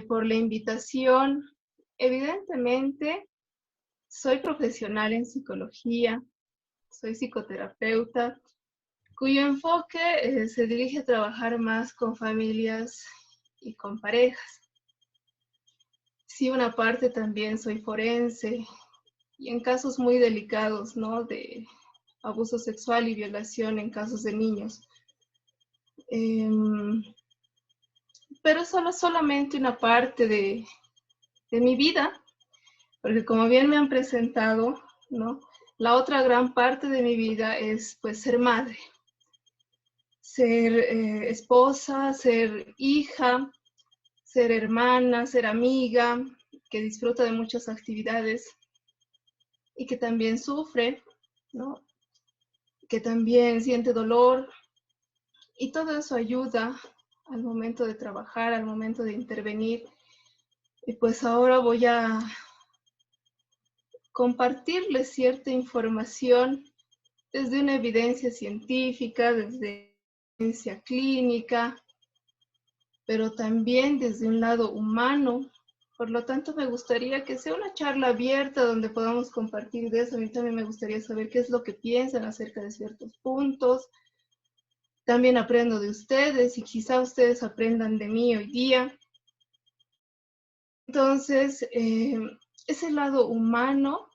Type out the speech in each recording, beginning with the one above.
por la invitación. Evidentemente, soy profesional en psicología, soy psicoterapeuta, cuyo enfoque se dirige a trabajar más con familias y con parejas. Sí, una parte también soy forense y en casos muy delicados, ¿no? De abuso sexual y violación en casos de niños. Pero solamente una parte de mi vida, porque como bien me han presentado, ¿no? La otra gran parte de mi vida es pues ser madre, ser esposa, ser hija, ser hermana, ser amiga, que disfruta de muchas actividades y que también sufre, ¿no? Que también siente dolor, y todo eso ayuda al momento de trabajar, al momento de intervenir. Y pues ahora voy a compartirles cierta información desde una evidencia científica, desde evidencia clínica, pero también desde un lado humano. Por lo tanto, me gustaría que sea una charla abierta donde podamos compartir de eso. A mí también me gustaría saber qué es lo que piensan acerca de ciertos puntos. También aprendo de ustedes y quizá ustedes aprendan de mí hoy día. Entonces, ese lado humano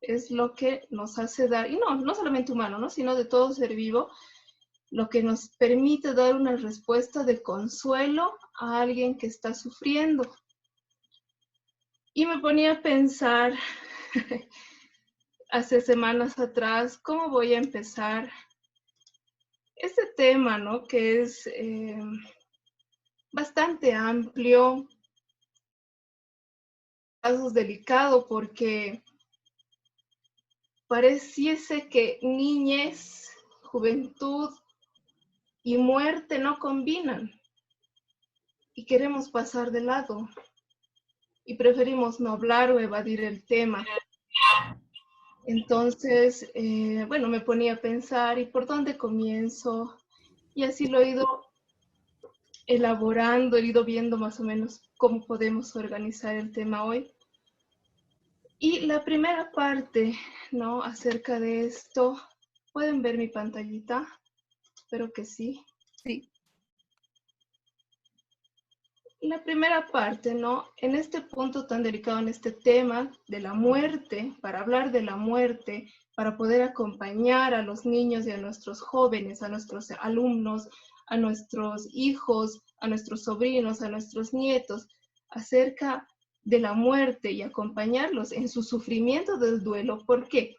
es lo que nos hace dar, y no solamente humano, ¿no? Sino de todo ser vivo, lo que nos permite dar una respuesta de consuelo a alguien que está sufriendo. Y me ponía a pensar hace semanas atrás, ¿cómo voy a empezar este tema, ¿no? Que es bastante amplio, casos delicado, porque pareciese que niñez, juventud y muerte no combinan. Y queremos pasar de lado. Y preferimos no hablar o evadir el tema. Entonces, bueno, me ponía a pensar, ¿y por dónde comienzo? Y así lo he ido elaborando, he ido viendo más o menos cómo podemos organizar el tema hoy. Y la primera parte, ¿no? Acerca de esto, ¿pueden ver mi pantallita? Espero que sí. Sí. La primera parte, ¿no? En este punto tan delicado, en este tema de la muerte, para hablar de la muerte, para poder acompañar a los niños y a nuestros jóvenes, a nuestros alumnos, a nuestros hijos, a nuestros sobrinos, a nuestros nietos, acerca de la muerte y acompañarlos en su sufrimiento del duelo, porque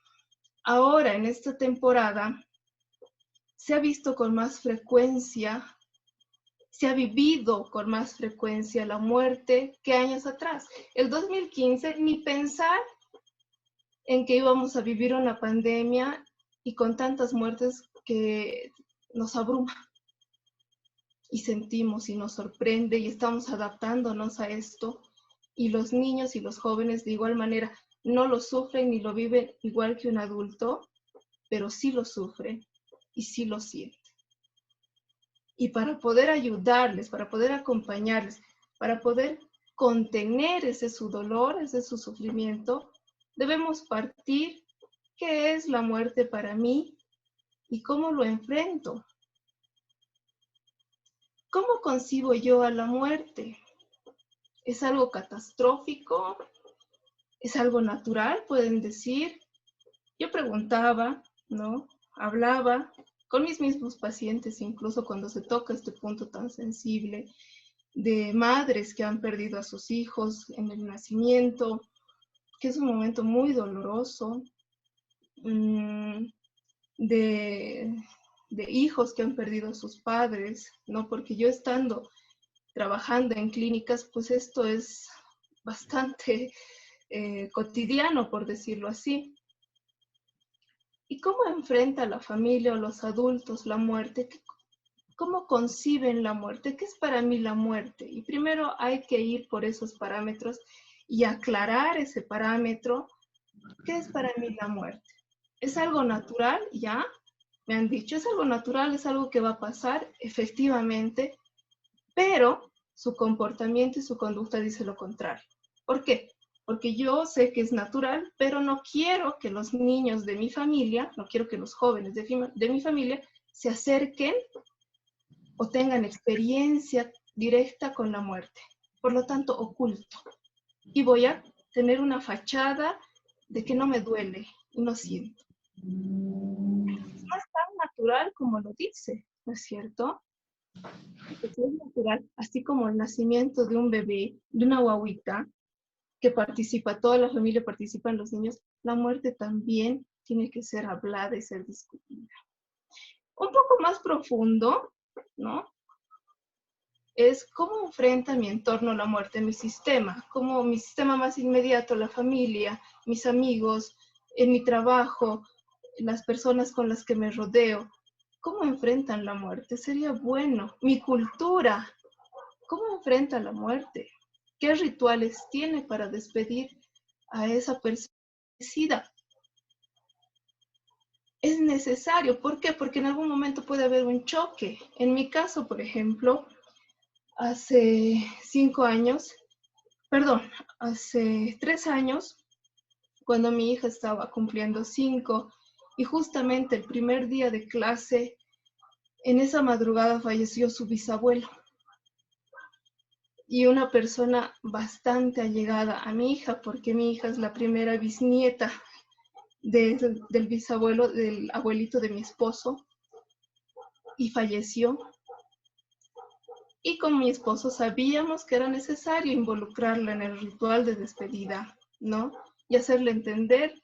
ahora en esta temporada se ha visto con más frecuencia, se ha vivido con más frecuencia la muerte que años atrás. El 2015, ni pensar en que íbamos a vivir una pandemia y con tantas muertes que nos abruma y sentimos y nos sorprende y estamos adaptándonos a esto. Y los niños y los jóvenes de igual manera no lo sufren ni lo viven igual que un adulto, pero sí lo sufren y sí lo sienten. Y para poder ayudarles, para poder acompañarles, para poder contener ese su dolor, ese su sufrimiento, debemos partir qué es la muerte para mí y cómo lo enfrento. ¿Cómo concibo yo a la muerte? ¿Es algo catastrófico? ¿Es algo natural? Pueden decir. Yo preguntaba, ¿no? Hablaba con mis mismos pacientes, incluso cuando se toca este punto tan sensible, de madres que han perdido a sus hijos en el nacimiento, que es un momento muy doloroso, de hijos que han perdido a sus padres, ¿no? Porque yo estando trabajando en clínicas, pues esto es bastante cotidiano, por decirlo así. ¿Y cómo enfrenta la familia o los adultos la muerte? ¿Cómo conciben la muerte? ¿Qué es para mí la muerte? Y primero hay que ir por esos parámetros y aclarar ese parámetro. ¿Qué es para mí la muerte? ¿Es algo natural? Ya, me han dicho, es algo natural, es algo que va a pasar, efectivamente, pero su comportamiento y su conducta dice lo contrario. ¿Por qué? Porque yo sé que es natural, pero no quiero que los niños de mi familia, no quiero que los jóvenes de mi familia se acerquen o tengan experiencia directa con la muerte. Por lo tanto, oculto. Y voy a tener una fachada de que no me duele y no siento. No es tan natural como lo dice, ¿no es cierto? Porque es natural, así como el nacimiento de un bebé, de una guaguita, que participa, toda la familia participa en los niños, la muerte también tiene que ser hablada y ser discutida. Un poco más profundo, ¿no? Es cómo enfrenta mi entorno la muerte, mi sistema, como mi sistema más inmediato, la familia, mis amigos, en mi trabajo, las personas con las que me rodeo, cómo enfrentan la muerte. Sería bueno. Mi cultura, cómo enfrenta la muerte. ¿Qué rituales tiene para despedir a esa persona? Es necesario. ¿Por qué? Porque en algún momento puede haber un choque. En mi caso, por ejemplo, hace 5 años, perdón, hace 3 años, cuando mi hija estaba cumpliendo 5, y justamente el primer día de clase, en esa madrugada falleció su bisabuelo. Y una persona bastante allegada a mi hija, porque mi hija es la primera bisnieta del bisabuelo, del abuelito de mi esposo, y falleció. Y con mi esposo sabíamos que era necesario involucrarla en el ritual de despedida, ¿no? Y hacerle entender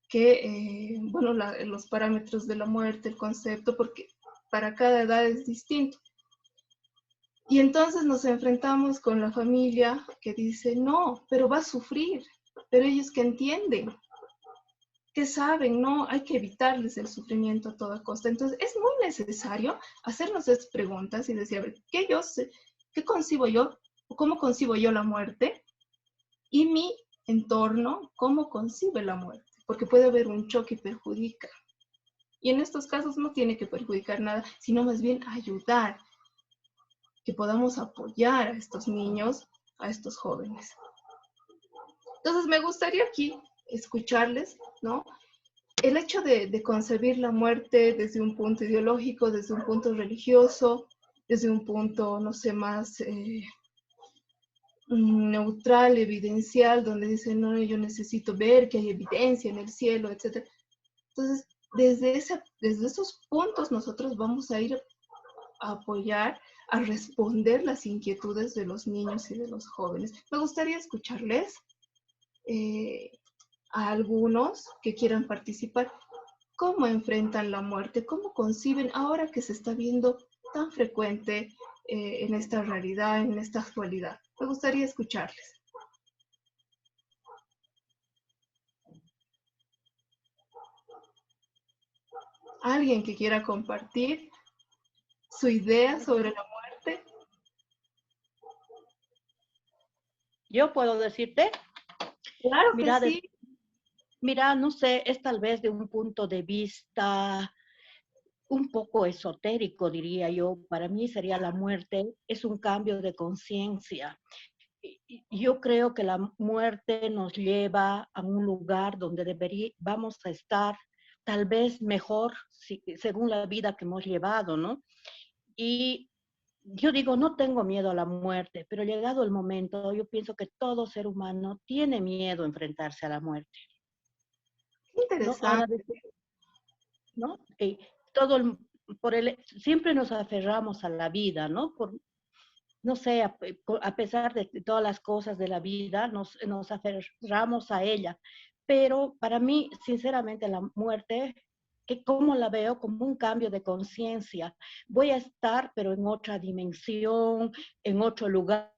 que, bueno, los parámetros de la muerte, el concepto, porque para cada edad es distinto. Y entonces nos enfrentamos con la familia que dice, no, pero va a sufrir, pero ellos que entienden, que saben, no, hay que evitarles el sufrimiento a toda costa. Entonces es muy necesario hacernos estas preguntas y decir, a ver, ¿qué concibo yo? ¿Cómo concibo yo la muerte? Y mi entorno, ¿cómo concibe la muerte? Porque puede haber un choque y perjudica. Y en estos casos no tiene que perjudicar nada, sino más bien ayudar, que podamos apoyar a estos niños, a estos jóvenes. Entonces me gustaría aquí escucharles, ¿no? El hecho de concebir la muerte desde un punto ideológico, desde un punto religioso, desde un punto, no sé, más neutral, evidencial, donde dicen, no, yo necesito ver que hay evidencia en el cielo, etc. Entonces, desde esos puntos nosotros vamos a ir a apoyar, a responder las inquietudes de los niños y de los jóvenes. Me gustaría escucharles a algunos que quieran participar. ¿Cómo enfrentan la muerte? ¿Cómo conciben ahora que se está viendo tan frecuente en esta realidad, en esta actualidad? Me gustaría escucharles. ¿Alguien que quiera compartir su idea sobre la muerte? Yo puedo decirte, Claro que mira, sí. mira, no sé, es tal vez de un punto de vista un poco esotérico, diría yo. Para mí sería la muerte, es un cambio de conciencia. Yo creo que la muerte nos lleva a un lugar donde vamos a estar tal vez mejor según la vida que hemos llevado, ¿no? Y yo digo, no tengo miedo a la muerte, pero llegado el momento, yo pienso que todo ser humano tiene miedo a enfrentarse a la muerte, Qué ¿no? Ahora, interesante. ¿no? Todo siempre nos aferramos a la vida, ¿no? No sé, a pesar de todas las cosas de la vida, nos aferramos a ella. Pero para mí, sinceramente, la muerte, que como la veo como un cambio de conciencia. Voy a estar, pero en otra dimensión, en otro lugar,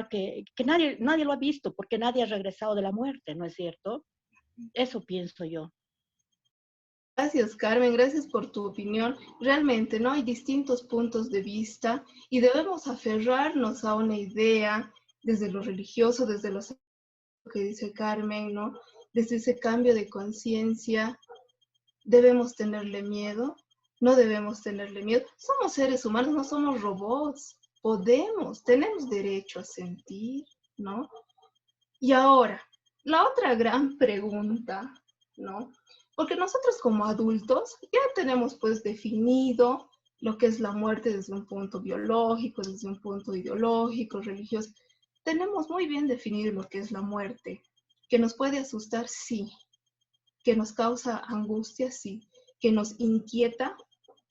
que nadie lo ha visto, porque nadie ha regresado de la muerte, ¿no es cierto? Eso pienso yo. Gracias, Carmen, gracias por tu opinión. Realmente, ¿no? Hay distintos puntos de vista y debemos aferrarnos a una idea desde lo religioso, desde lo que dice Carmen, ¿no? Desde ese cambio de conciencia. ¿Debemos tenerle miedo? No debemos tenerle miedo. Somos seres humanos, no somos robots. tenemos derecho a sentir, ¿no? Y ahora, la otra gran pregunta, ¿no? Porque nosotros como adultos ya tenemos pues definido lo que es la muerte desde un punto biológico, desde un punto ideológico, religioso. Tenemos muy bien definido lo que es la muerte, que nos puede asustar, sí, que nos causa angustia, sí, que nos inquieta,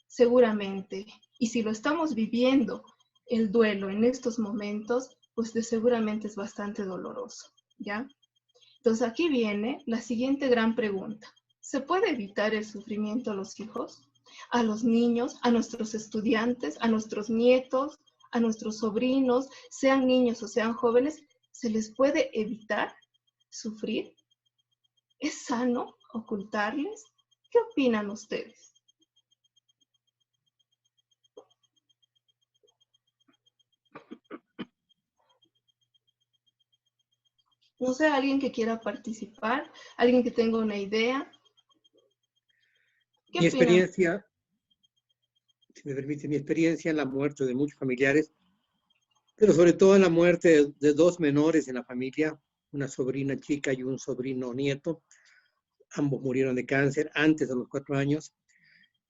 seguramente. Y si lo estamos viviendo, el duelo en estos momentos, pues de seguramente es bastante doloroso, ¿ya? Entonces aquí viene la siguiente gran pregunta. ¿Se puede evitar el sufrimiento a los hijos, a los niños, a nuestros estudiantes, a nuestros nietos, a nuestros sobrinos, sean niños o sean jóvenes? ¿Se les puede evitar sufrir? ¿Es sano ocultarles? ¿Qué opinan ustedes? No sé, alguien que quiera participar, alguien que tenga una idea. ¿Qué Mi opinan? experiencia, si me permite, mi experiencia en la muerte de muchos familiares, pero sobre todo en la muerte de dos menores en la familia, una sobrina chica y un sobrino nieto, ambos murieron de cáncer antes de los 4 años,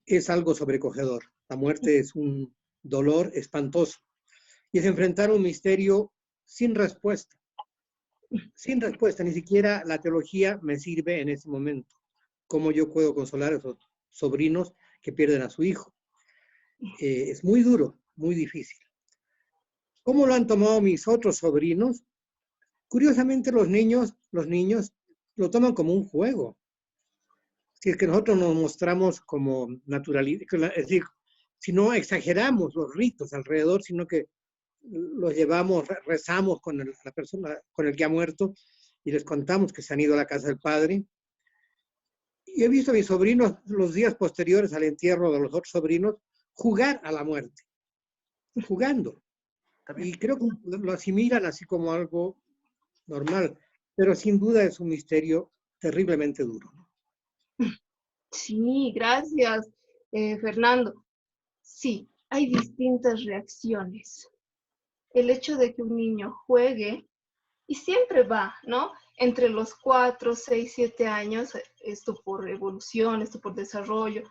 es algo sobrecogedor. La muerte es un dolor espantoso y es enfrentar un misterio sin respuesta. Sin respuesta, ni siquiera la teología me sirve en ese momento. ¿Cómo yo puedo consolar a esos sobrinos que pierden a su hijo? Es muy duro, muy difícil. ¿Cómo lo han tomado mis otros sobrinos? Curiosamente los niños lo toman como un juego. Si es que nosotros nos mostramos como naturalistas, es decir, si no exageramos los ritos alrededor, sino que los llevamos, rezamos con la persona con el que ha muerto y les contamos que se han ido a la casa del padre. Y he visto a mis sobrinos los días posteriores al entierro de los otros sobrinos jugar a la muerte, jugando. Y creo que lo asimilan así como algo normal, pero sin duda es un misterio terriblemente duro. Sí, gracias, Fernando. Sí, hay distintas reacciones. El hecho de que un niño juegue, y siempre va, ¿no? Entre los 4, 6, 7 años, esto por evolución, esto por desarrollo,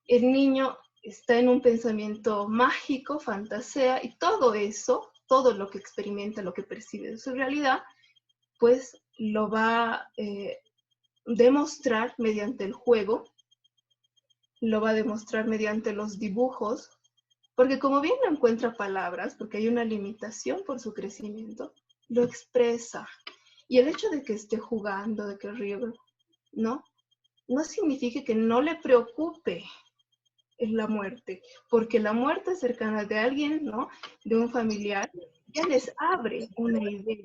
el niño está en un pensamiento mágico, fantasea, y todo eso, todo lo que experimenta, lo que percibe de su realidad, pues lo va a demostrar mediante el juego, lo va a demostrar mediante los dibujos, porque como bien no encuentra palabras, porque hay una limitación por su crecimiento, lo expresa. Y el hecho de que esté jugando, de que ríe, ¿no? No significa que no le preocupe la muerte, porque la muerte cercana de alguien, ¿no? De un familiar, ya les abre una idea,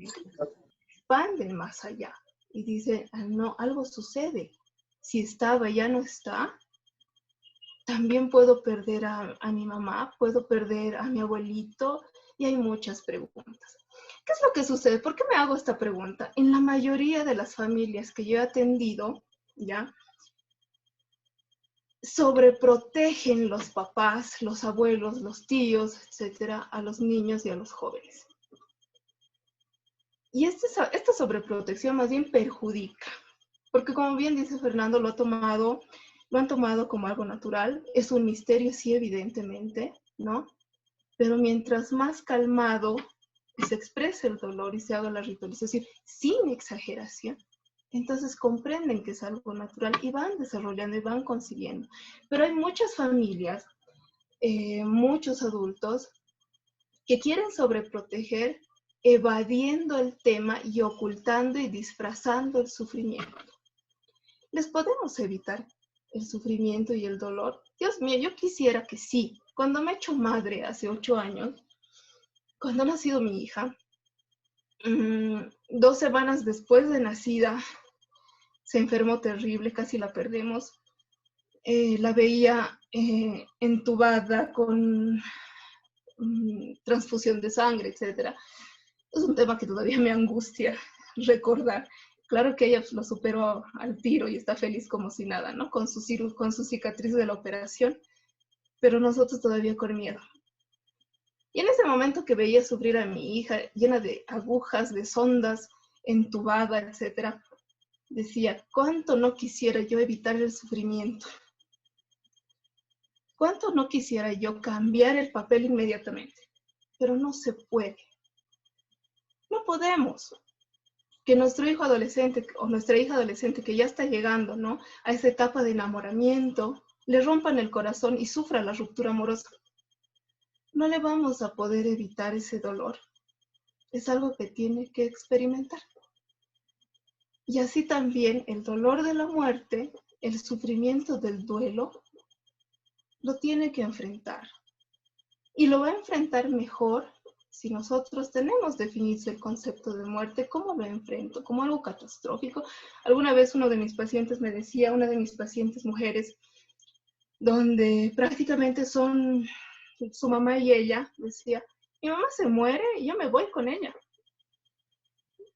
expanden más allá y dicen, ah, no, algo sucede. Si estaba, ya no está, también puedo perder a mi mamá, puedo perder a mi abuelito, y hay muchas preguntas. ¿Qué es lo que sucede? ¿Por qué me hago esta pregunta? En la mayoría de las familias que yo he atendido, ¿ya? Sobreprotegen los papás, los abuelos, los tíos, etcétera, a los niños y a los jóvenes. Y esta sobreprotección más bien perjudica, porque como bien dice Fernando, lo han tomado como algo natural, es un misterio, sí, evidentemente, ¿no? Pero mientras más calmado se exprese el dolor y se haga la ritualización sin exageración, entonces comprenden que es algo natural y van desarrollando y van consiguiendo. Pero hay muchas familias, muchos adultos que quieren sobreproteger evadiendo el tema y ocultando y disfrazando el sufrimiento. ¿Les podemos evitar el sufrimiento y el dolor? Dios mío, yo quisiera que sí. Cuando me he hecho madre hace 8 años, cuando ha nacido mi hija, 2 semanas después de nacida, se enfermó terrible, casi la perdemos. La veía entubada con transfusión de sangre, etc. Es un tema que todavía me angustia recordar. Claro que ella lo superó al tiro y está feliz como si nada, ¿no? Con su cicatriz de la operación, pero nosotros todavía con miedo. Y en ese momento que veía sufrir a mi hija, llena de agujas, de sondas, entubada, etcétera, decía, ¿cuánto no quisiera yo evitar el sufrimiento? ¿Cuánto no quisiera yo cambiar el papel inmediatamente? Pero no se puede. No podemos. Que nuestro hijo adolescente o nuestra hija adolescente que ya está llegando, ¿no?, a esa etapa de enamoramiento, le rompan el corazón y sufra la ruptura amorosa. No le vamos a poder evitar ese dolor. Es algo que tiene que experimentar. Y así también el dolor de la muerte, el sufrimiento del duelo, lo tiene que enfrentar. Y lo va a enfrentar mejor si nosotros tenemos definido el concepto de muerte. ¿Cómo lo enfrento? ¿Como algo catastrófico? Alguna vez uno de mis pacientes me decía, una de mis pacientes mujeres, donde prácticamente son su mamá y ella, decía, mi mamá se muere y yo me voy con ella.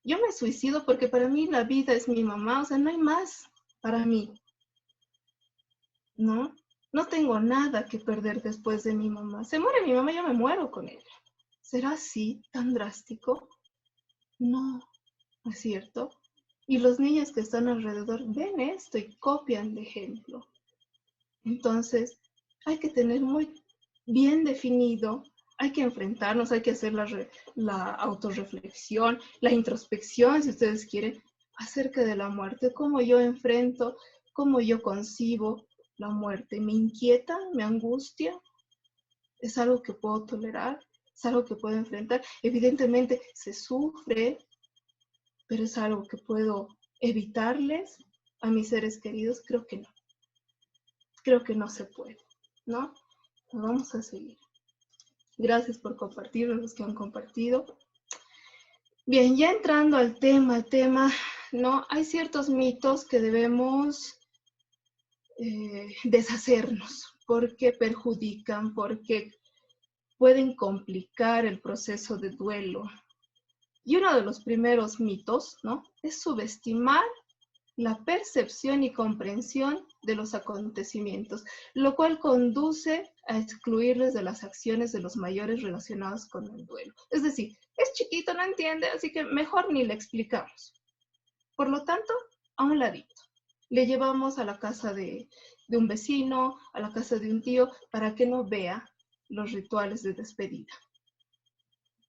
Yo me suicido porque para mí la vida es mi mamá, o sea, no hay más para mí, ¿no? No tengo nada que perder después de mi mamá. Se muere mi mamá, yo me muero con ella. ¿Será así, tan drástico? No, ¿no es cierto? Y los niños que están alrededor ven esto y copian de ejemplo. Entonces, hay que tener muy bien definido, hay que enfrentarnos, hay que hacer la autorreflexión, la introspección, si ustedes quieren, acerca de la muerte, cómo yo enfrento, cómo yo concibo la muerte. ¿Me inquieta? ¿Me angustia? ¿Es algo que puedo tolerar? ¿Es algo que puedo enfrentar? Evidentemente se sufre, pero es algo que puedo evitarles a mis seres queridos. Creo que no se puede, ¿no? Vamos a seguir. Gracias por compartir, los que han compartido. Bien, ya entrando al tema, ¿no? Hay ciertos mitos que debemos deshacernos porque perjudican, porque pueden complicar el proceso de duelo. Y uno de los primeros mitos, ¿no?, es subestimar la percepción y comprensión de los acontecimientos, lo cual conduce a excluirles de las acciones de los mayores relacionados con el duelo. Es decir, es chiquito, no entiende, así que mejor ni le explicamos. Por lo tanto, a un ladito. Le llevamos a la casa de un vecino, a la casa de un tío, para que no vea los rituales de despedida.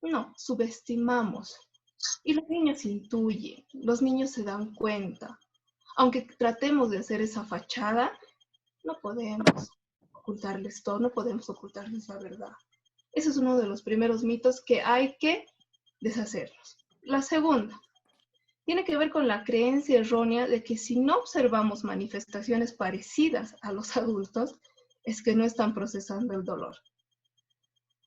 No, subestimamos. Y los niños intuyen, los niños se dan cuenta. Aunque tratemos de hacer esa fachada, no podemos ocultarles todo, no podemos ocultarles la verdad. Ese es uno de los primeros mitos que hay que deshacernos. La segunda tiene que ver con la creencia errónea de que si no observamos manifestaciones parecidas a los adultos, es que no están procesando el dolor.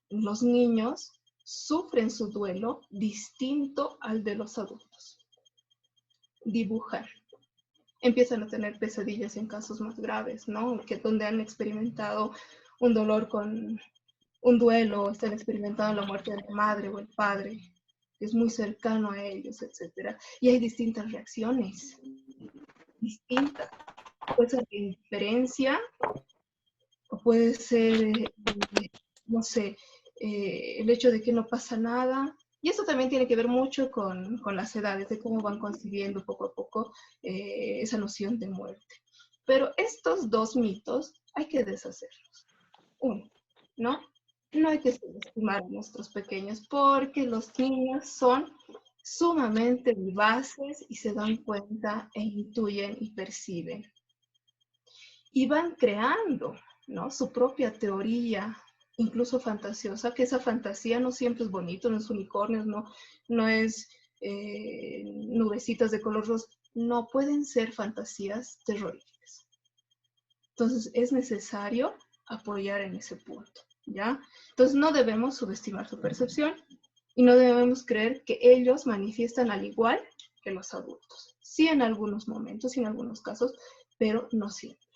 Los niños sufren su duelo distinto al de los adultos. Dibujar. Empiezan a tener pesadillas en casos más graves, ¿no? Que donde han experimentado un dolor con un duelo, están experimentando la muerte de la madre o el padre, que es muy cercano a ellos, etc. Y hay distintas reacciones, distintas. Puede ser de indiferencia, o puede ser, no sé, el hecho de que no pasa nada. Y eso también tiene que ver mucho con las edades, de cómo van concibiendo poco a poco esa noción de muerte. Pero estos dos mitos hay que deshacerlos. Uno, ¿no? No hay que subestimar a nuestros pequeños porque los niños son sumamente vivaces y se dan cuenta e intuyen y perciben. Y van creando, ¿no?, su propia teoría, incluso fantasiosa, que esa fantasía no siempre es bonito, no es unicornios, no es nubecitas de color rosa, no, pueden ser fantasías terroríficas. Entonces es necesario apoyar en ese punto, ¿ya? Entonces no debemos subestimar su percepción y no debemos creer que ellos manifiestan al igual que los adultos. Sí, en algunos momentos, sí, en algunos casos, pero no siempre.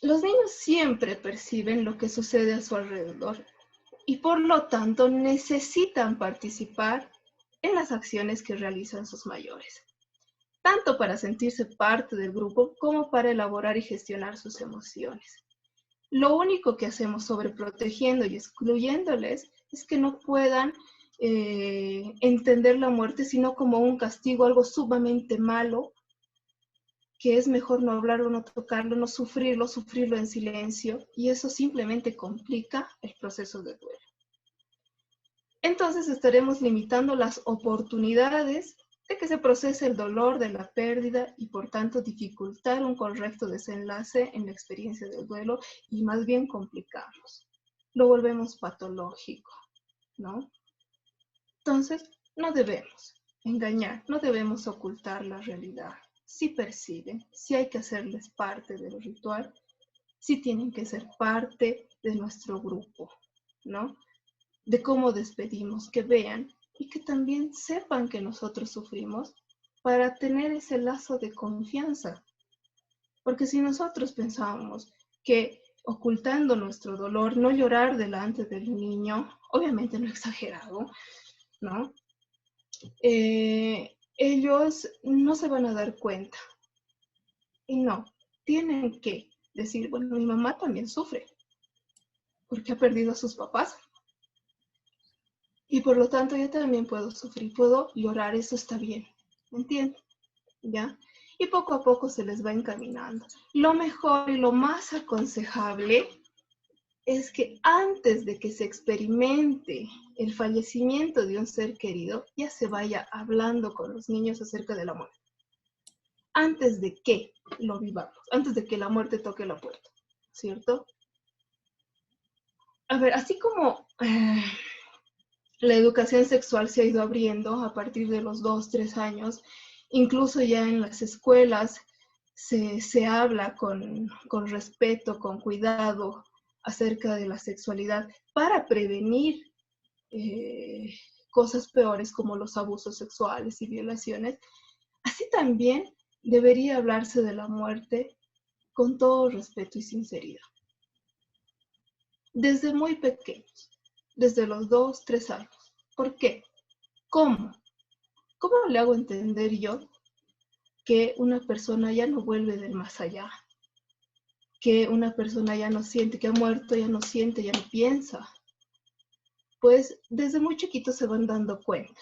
Los niños siempre perciben lo que sucede a su alrededor y por lo tanto necesitan participar en las acciones que realizan sus mayores, tanto para sentirse parte del grupo como para elaborar y gestionar sus emociones. Lo único que hacemos sobreprotegiendo y excluyéndoles es que no puedan entender la muerte sino como un castigo, algo sumamente malo, que es mejor no hablarlo, no tocarlo, no sufrirlo, sufrirlo en silencio, y eso simplemente complica el proceso de duelo. Entonces estaremos limitando las oportunidades de que se procese el dolor de la pérdida y por tanto dificultar un correcto desenlace en la experiencia del duelo y más bien complicarlos. Lo volvemos patológico, ¿no? Entonces, no debemos engañar, no debemos ocultar la realidad. Si perciben, si hay que hacerles parte del ritual, si tienen que ser parte de nuestro grupo, ¿no? De cómo despedimos, que vean y que también sepan que nosotros sufrimos para tener ese lazo de confianza. Porque si nosotros pensábamos que ocultando nuestro dolor, no llorar delante del niño, obviamente no exagerado, ¿no? Ellos no se van a dar cuenta. Y no, tienen que decir, bueno, mi mamá también sufre, porque ha perdido a sus papás. Y por lo tanto yo también puedo sufrir, puedo llorar, eso está bien, ¿entienden? ¿Ya? Y poco a poco se les va encaminando. Lo mejor y lo más aconsejable es que antes de que se experimente el fallecimiento de un ser querido, ya se vaya hablando con los niños acerca de la muerte. Antes de que lo vivamos, antes de que la muerte toque la puerta, ¿cierto? A ver, así como la educación sexual se ha ido abriendo a partir de los 2, 3 años, incluso ya en las escuelas se habla con respeto, con cuidado acerca de la sexualidad para prevenir cosas peores como los abusos sexuales y violaciones. Así también debería hablarse de la muerte con todo respeto y sinceridad. Desde muy pequeños, desde los 2, 3 años. ¿Por qué? ¿Cómo? ¿Cómo le hago entender yo que una persona ya no vuelve del más allá? Que una persona ya no siente, que ha muerto, ya no siente, ya no piensa. Pues desde muy chiquitos se van dando cuenta.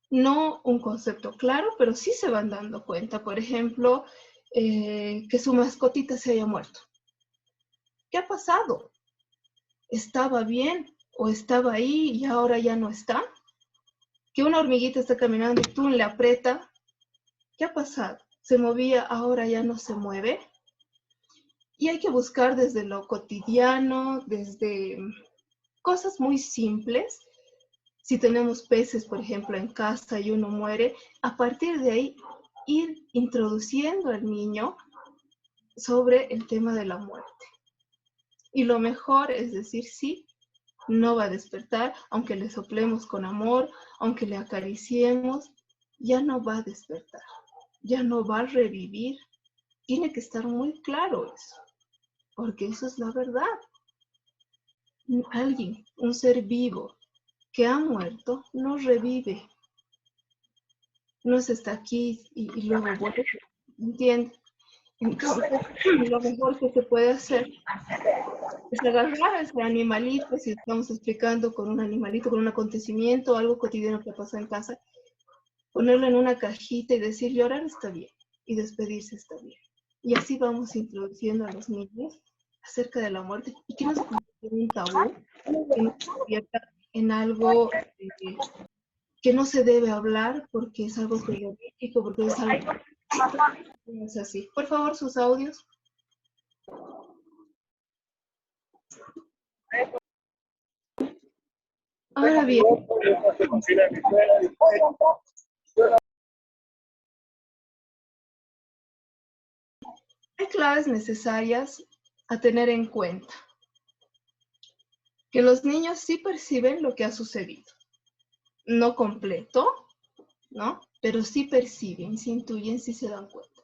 No un concepto claro, pero sí se van dando cuenta. Por ejemplo, que su mascotita se haya muerto. ¿Qué ha pasado? ¿Estaba bien o estaba ahí y ahora ya no está? Que una hormiguita está caminando y tú le aprieta. ¿Qué ha pasado? ¿Se movía, ahora ya no se mueve? Y hay que buscar desde lo cotidiano, desde cosas muy simples. Si tenemos peces, por ejemplo, en casa y uno muere, a partir de ahí ir introduciendo al niño sobre el tema de la muerte. Y lo mejor es decir, sí, no va a despertar, aunque le soplemos con amor, aunque le acariciemos, ya no va a despertar, ya no va a revivir. Tiene que estar muy claro eso, porque eso es la verdad. Alguien, un ser vivo que ha muerto, no revive. No se está aquí y luego vuelve, ¿entiendes? Entonces, lo mejor que se puede hacer es agarrar a ese animalito, si estamos explicando con un animalito, con un acontecimiento, algo cotidiano que pasó en casa, ponerlo en una cajita y decir, llorar está bien, y despedirse está bien. Y así vamos introduciendo a los niños acerca de la muerte, y que no se convierta en un tabú, que no se convierta en algo que no se debe hablar, porque es algo terrorífico, porque es algo... No es así. Por favor, sus audios. Ahora bien, hay claves necesarias a tener en cuenta. Que los niños sí perciben lo que ha sucedido. No completo, ¿no? Pero sí perciben, sí intuyen, sí se dan cuenta.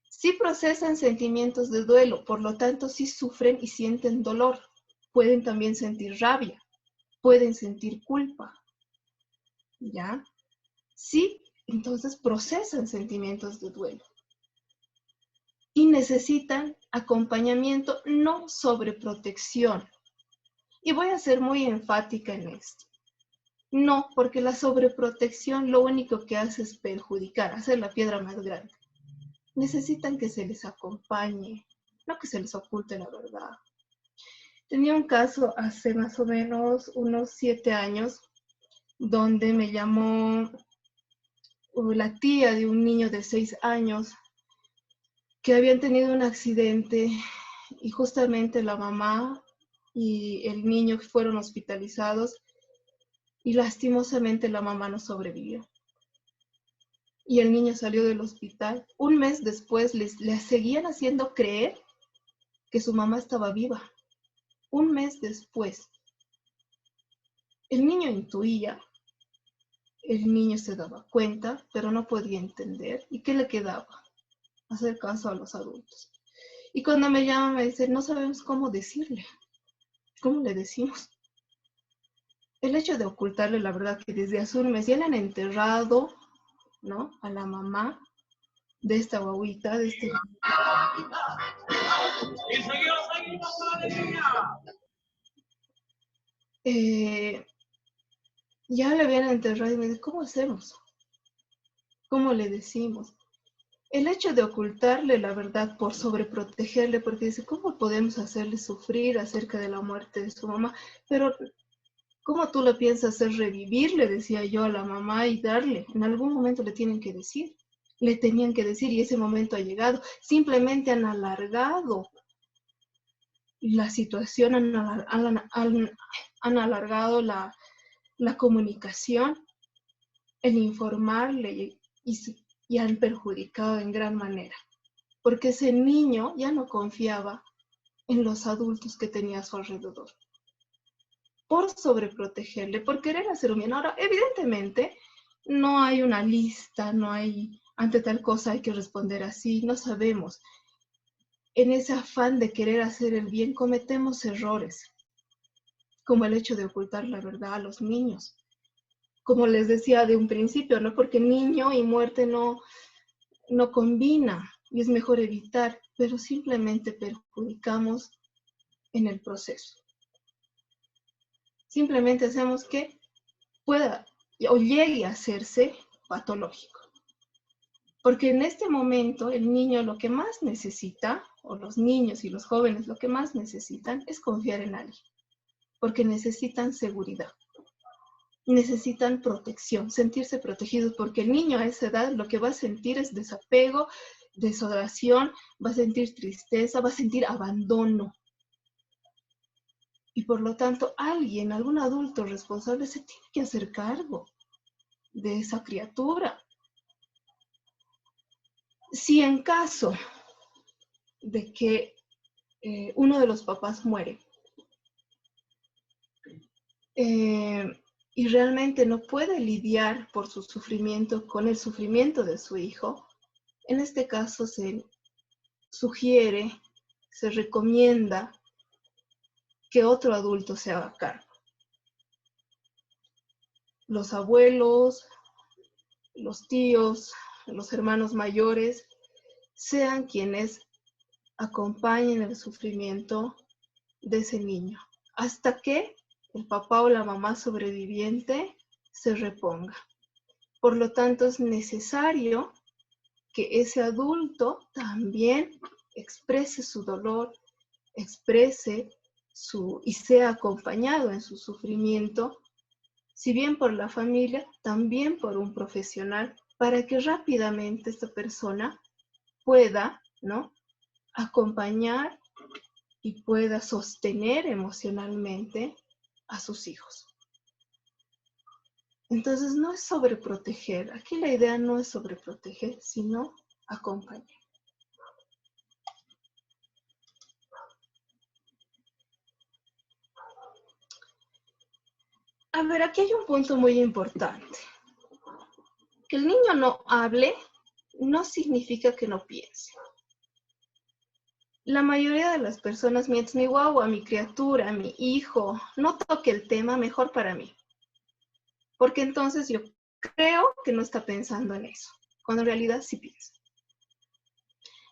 Sí procesan sentimientos de duelo, por lo tanto sí sufren y sienten dolor. Pueden también sentir rabia, pueden sentir culpa, ¿ya? Sí, entonces procesan sentimientos de duelo. Y necesitan acompañamiento, no sobreprotección. Y voy a ser muy enfática en esto. No, porque la sobreprotección lo único que hace es perjudicar, hacer la piedra más grande. Necesitan que se les acompañe, no que se les oculte la verdad. Tenía un caso hace más o menos unos 7 años, donde me llamó la tía de un niño de 6 años que habían tenido un accidente y justamente la mamá y el niño fueron hospitalizados y lastimosamente la mamá no sobrevivió. Y el niño salió del hospital. Un mes después le seguían haciendo creer que su mamá estaba viva. Un mes después. El niño intuía, el niño se daba cuenta, pero no podía entender. ¿Y qué le quedaba? Hacer caso a los adultos. Y cuando me llama me dice, no sabemos cómo decirle. ¿Cómo le decimos? El hecho de ocultarle la verdad que desde hace un mes ya le han enterrado, ¿no?, a la mamá de esta guaguita, de este... Ya le habían enterrado y me dice, ¿cómo hacemos? ¿Cómo le decimos? El hecho de ocultarle la verdad por sobreprotegerle, porque dice, ¿cómo podemos hacerle sufrir acerca de la muerte de su mamá? Pero, ¿cómo tú lo piensas hacer revivir? Le decía yo a la mamá y darle. En algún momento le tienen que decir. Le tenían que decir y ese momento ha llegado. Simplemente han alargado la situación, han alargado la comunicación, el informarle y han perjudicado en gran manera. Porque ese niño ya no confiaba en los adultos que tenía a su alrededor. Por sobreprotegerle, por querer hacer un bien. Ahora, evidentemente, no hay una lista, no hay, ante tal cosa hay que responder así, no sabemos. En ese afán de querer hacer el bien cometemos errores, como el hecho de ocultar la verdad a los niños. Como les decía de un principio, ¿no? Porque niño y muerte no combina y es mejor evitar, pero simplemente perjudicamos en el proceso. Simplemente hacemos que pueda o llegue a hacerse patológico. Porque en este momento el niño lo que más necesita, o los niños y los jóvenes lo que más necesitan es confiar en alguien. Porque necesitan seguridad. Necesitan protección, sentirse protegidos, porque el niño a esa edad lo que va a sentir es desapego, desolación, va a sentir tristeza, va a sentir abandono. Y por lo tanto, alguien, algún adulto responsable se tiene que hacer cargo de esa criatura. Si en caso de que uno de los papás muere y realmente no puede lidiar por su sufrimiento con el sufrimiento de su hijo, en este caso se sugiere, se recomienda que otro adulto se haga cargo. Los abuelos, los tíos, los hermanos mayores, sean quienes acompañen el sufrimiento de ese niño, hasta que el papá o la mamá sobreviviente se reponga. Por lo tanto, es necesario que ese adulto también exprese su dolor, exprese y sea acompañado en su sufrimiento, si bien por la familia, también por un profesional, para que rápidamente esta persona pueda, ¿no?, acompañar y pueda sostener emocionalmente a sus hijos. Entonces no es sobreproteger, aquí la idea no es sobreproteger, sino acompañar. A ver, aquí hay un punto muy importante. Que el niño no hable no significa que no piense. La mayoría de las personas, mientras mi guagua, mi criatura, mi hijo, no toque el tema, mejor para mí. Porque entonces yo creo que no está pensando en eso, cuando en realidad sí piensa.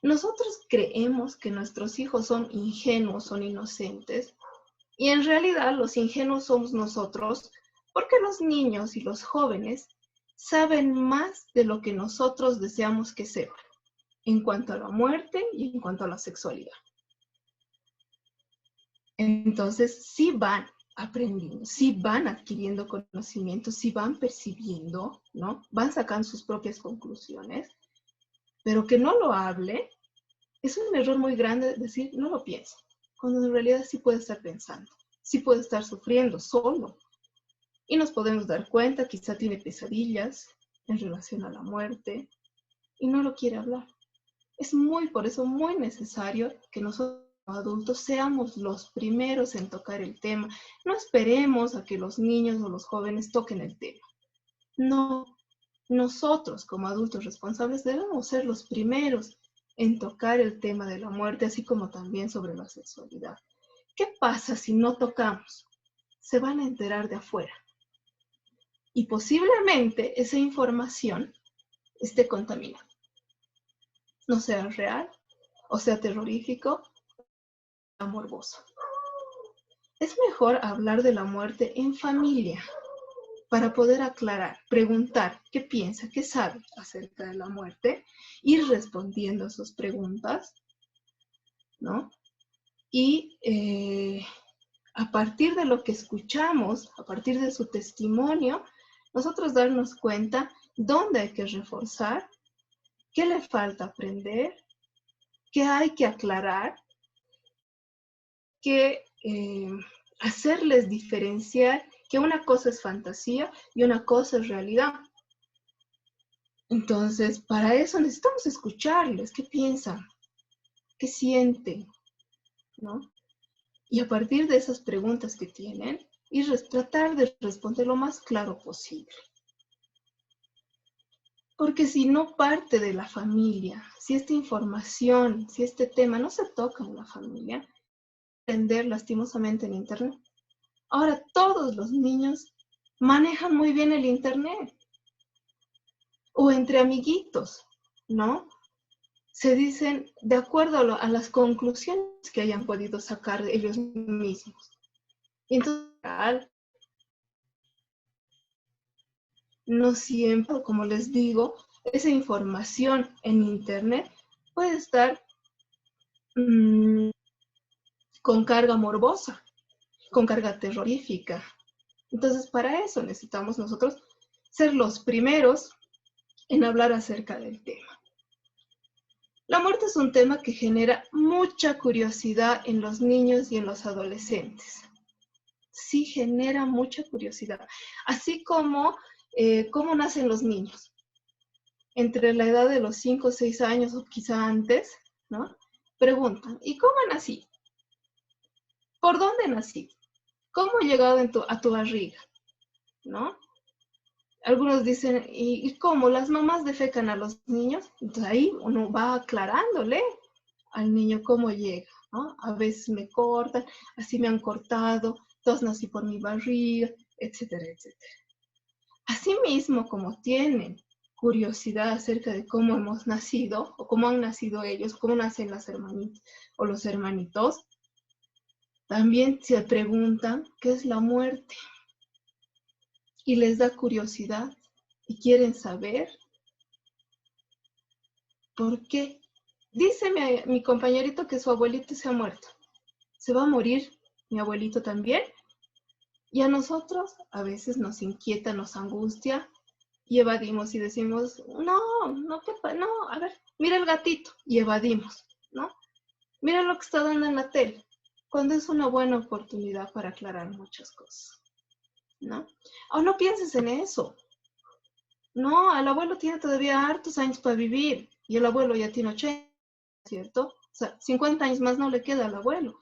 Nosotros creemos que nuestros hijos son ingenuos, son inocentes, y en realidad los ingenuos somos nosotros, porque los niños y los jóvenes saben más de lo que nosotros deseamos que sepan, en cuanto a la muerte y en cuanto a la sexualidad. Entonces, sí van aprendiendo, sí van adquiriendo conocimientos, sí van percibiendo, ¿no? Van sacando sus propias conclusiones, pero que no lo hable, es un error muy grande decir, no lo pienso, cuando en realidad sí puede estar pensando, sí puede estar sufriendo solo. Y nos podemos dar cuenta, quizá tiene pesadillas en relación a la muerte y no lo quiere hablar. Es por eso muy necesario que nosotros como adultos seamos los primeros en tocar el tema. No esperemos a que los niños o los jóvenes toquen el tema. No, nosotros como adultos responsables debemos ser los primeros en tocar el tema de la muerte, así como también sobre la sexualidad. ¿Qué pasa si no tocamos? Se van a enterar de afuera. Y posiblemente esa información esté contaminada. No sea real, o sea terrorífico, o morboso. Es mejor hablar de la muerte en familia para poder aclarar, preguntar qué piensa, qué sabe acerca de la muerte, ir respondiendo a sus preguntas, ¿no? Y a partir de lo que escuchamos, a partir de su testimonio, nosotros darnos cuenta dónde hay que reforzar, qué le falta aprender, qué hay que aclarar, qué hacerles diferenciar que una cosa es fantasía y una cosa es realidad. Entonces, para eso necesitamos escucharles, qué piensan, qué sienten, ¿no? Y a partir de esas preguntas que tienen, y tratar de responder lo más claro posible. Porque si no parte de la familia, si esta información, si este tema no se toca en la familia, aprender lastimosamente en Internet. Ahora todos los niños manejan muy bien el Internet. O entre amiguitos, ¿no? Se dicen de acuerdo a las conclusiones que hayan podido sacar ellos mismos. Y entonces, no siempre, como les digo, esa información en Internet puede estar con carga morbosa, con carga terrorífica. Entonces, para eso necesitamos nosotros ser los primeros en hablar acerca del tema. La muerte es un tema que genera mucha curiosidad en los niños y en los adolescentes. Sí genera mucha curiosidad. Así como cómo nacen los niños. Entre la edad de los 5 o 6 años o quizá antes, ¿no? Preguntan, ¿y cómo nací? ¿Por dónde nací? ¿Cómo he llegado a tu barriga? ¿No? Algunos dicen, ¿y cómo? ¿Las mamás defecan a los niños? Entonces ahí uno va aclarándole al niño cómo llega, ¿no? A veces me cortan, así me han cortado, todos nací por mi barriga, etcétera, etcétera. Asimismo, como tienen curiosidad acerca de cómo hemos nacido, o cómo han nacido ellos, cómo nacen las hermanitas o los hermanitos, también se preguntan qué es la muerte. Y les da curiosidad y quieren saber por qué. Dice mi compañerito que su abuelito se ha muerto. ¿Se va a morir mi abuelito también? Y a nosotros a veces nos inquieta, nos angustia y evadimos y decimos, no, a ver, mira el gatito y evadimos, ¿no? Mira lo que está dando en la tele, cuando es una buena oportunidad para aclarar muchas cosas, ¿no? O no pienses en eso. No, el abuelo tiene todavía hartos años para vivir y el abuelo ya tiene 80, ¿cierto? O sea, 50 años más no le queda al abuelo.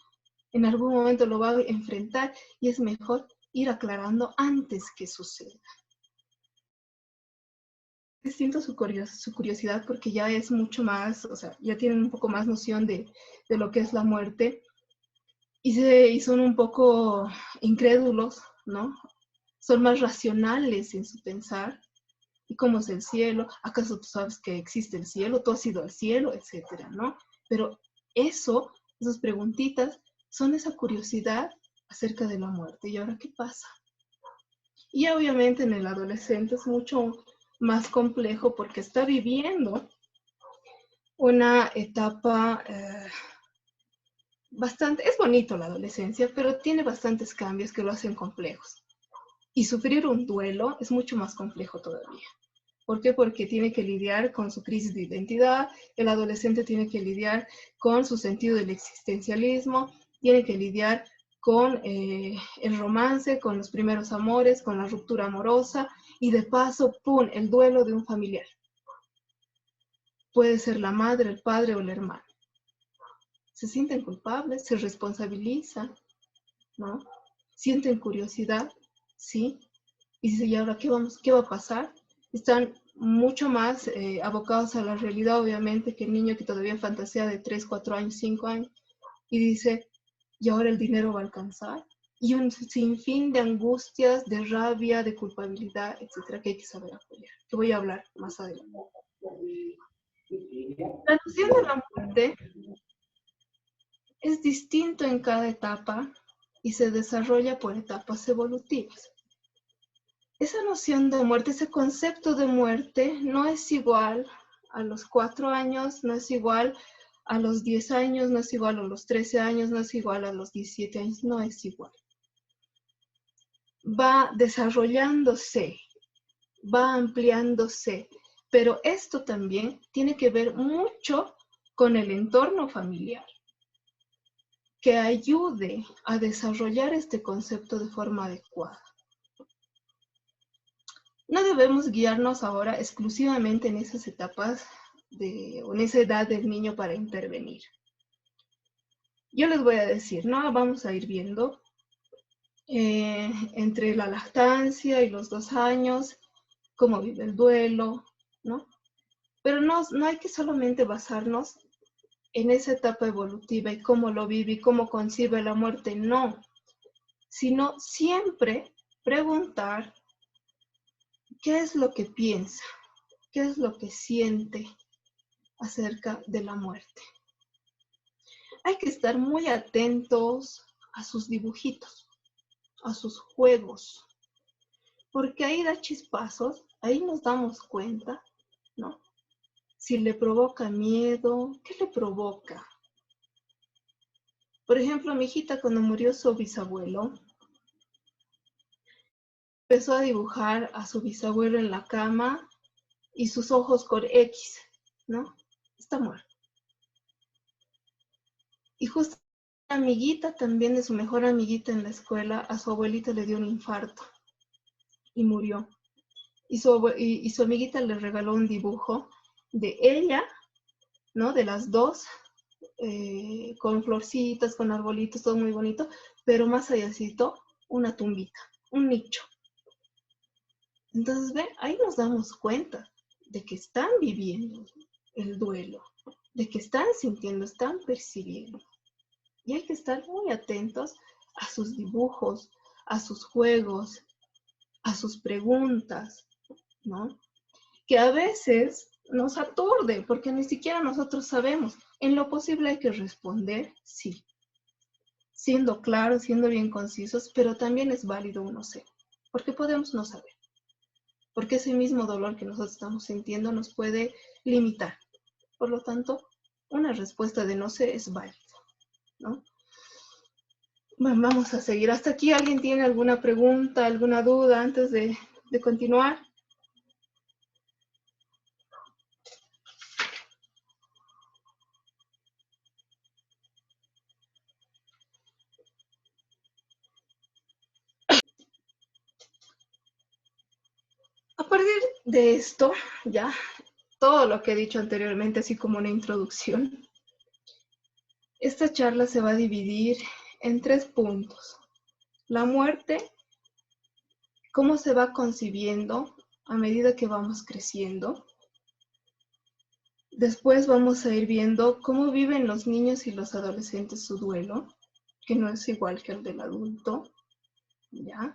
En algún momento lo va a enfrentar y es mejor ir aclarando antes que suceda. Siento su curiosidad porque ya es mucho más, o sea, ya tienen un poco más noción de lo que es la muerte y son un poco incrédulos, ¿no? Son más racionales en su pensar ¿Y cómo es el cielo? ¿Acaso tú sabes que existe el cielo? ¿Tú has ido al cielo? Etcétera, ¿no? Pero esas preguntitas, son esa curiosidad acerca de la muerte. ¿Y ahora qué pasa? Y obviamente en el adolescente es mucho más complejo porque está viviendo una etapa bastante, es bonito la adolescencia, pero tiene bastantes cambios que lo hacen complejos. Y sufrir un duelo es mucho más complejo todavía. ¿Por qué? Porque tiene que lidiar con su crisis de identidad, el adolescente tiene que lidiar con su sentido del existencialismo, tiene que lidiar con el romance, con los primeros amores, con la ruptura amorosa y de paso, ¡pum!, el duelo de un familiar. Puede ser la madre, el padre o el hermano. Se sienten culpables, se responsabilizan, ¿no? Sienten curiosidad, ¿sí? Y dice, ¿y ahora qué va a pasar? Están mucho más abocados a la realidad, obviamente, que el niño que todavía fantasea de 3, 4 años, 5 años, y dice, ¿y ahora el dinero va a alcanzar? Y un sinfín de angustias, de rabia, de culpabilidad, etcétera, que hay que saber apoyar, que voy a hablar más adelante. La noción de la muerte es distinto en cada etapa y se desarrolla por etapas evolutivas. Esa noción de muerte, ese concepto de muerte no es igual a los 4 años, no es igual a los 10 años, no es igual a los 13 años, no es igual a los 17 años, no es igual. Va desarrollándose, va ampliándose, pero esto también tiene que ver mucho con el entorno familiar, que ayude a desarrollar este concepto de forma adecuada. No debemos guiarnos ahora exclusivamente en esas etapas o en esa edad del niño para intervenir. Yo les voy a decir, ¿no? Vamos a ir viendo entre la lactancia y los 2 años, cómo vive el duelo, ¿no? Pero no hay que solamente basarnos en esa etapa evolutiva y cómo lo vive y cómo concibe la muerte, no, sino siempre preguntar qué es lo que piensa, qué es lo que siente acerca de la muerte. Hay que estar muy atentos a sus dibujitos, a sus juegos, porque ahí da chispazos, ahí nos damos cuenta, ¿no? Si le provoca miedo, ¿qué le provoca? Por ejemplo, mi hijita cuando murió su bisabuelo, empezó a dibujar a su bisabuelo en la cama y sus ojos con X, ¿no? Está muerto. Y justo una amiguita también de su mejor amiguita en la escuela, a su abuelita le dio un infarto y murió. Y su amiguita le regaló un dibujo de ella, ¿no? De las dos, con florcitas, con arbolitos, todo muy bonito, pero más allácito, una tumbita, un nicho. Entonces, ¿ven? Ahí nos damos cuenta de que están viviendo el duelo, de que están sintiendo, están percibiendo. Y hay que estar muy atentos a sus dibujos, a sus juegos, a sus preguntas, ¿no? Que a veces nos aturde porque ni siquiera nosotros sabemos. En lo posible hay que responder, sí, siendo claros, siendo bien concisos, pero también es válido un no sé, porque podemos no saber. Porque ese mismo dolor que nosotros estamos sintiendo nos puede limitar. Por lo tanto, una respuesta de no sé es válida, ¿no? Bueno, vamos a seguir. ¿Hasta aquí alguien tiene alguna pregunta, alguna duda antes de continuar? A partir de esto, ya, todo lo que he dicho anteriormente, así como una introducción, esta charla se va a dividir en 3 puntos. La muerte, cómo se va concibiendo a medida que vamos creciendo. Después vamos a ir viendo cómo viven los niños y los adolescentes su duelo, que no es igual que el del adulto, ¿ya?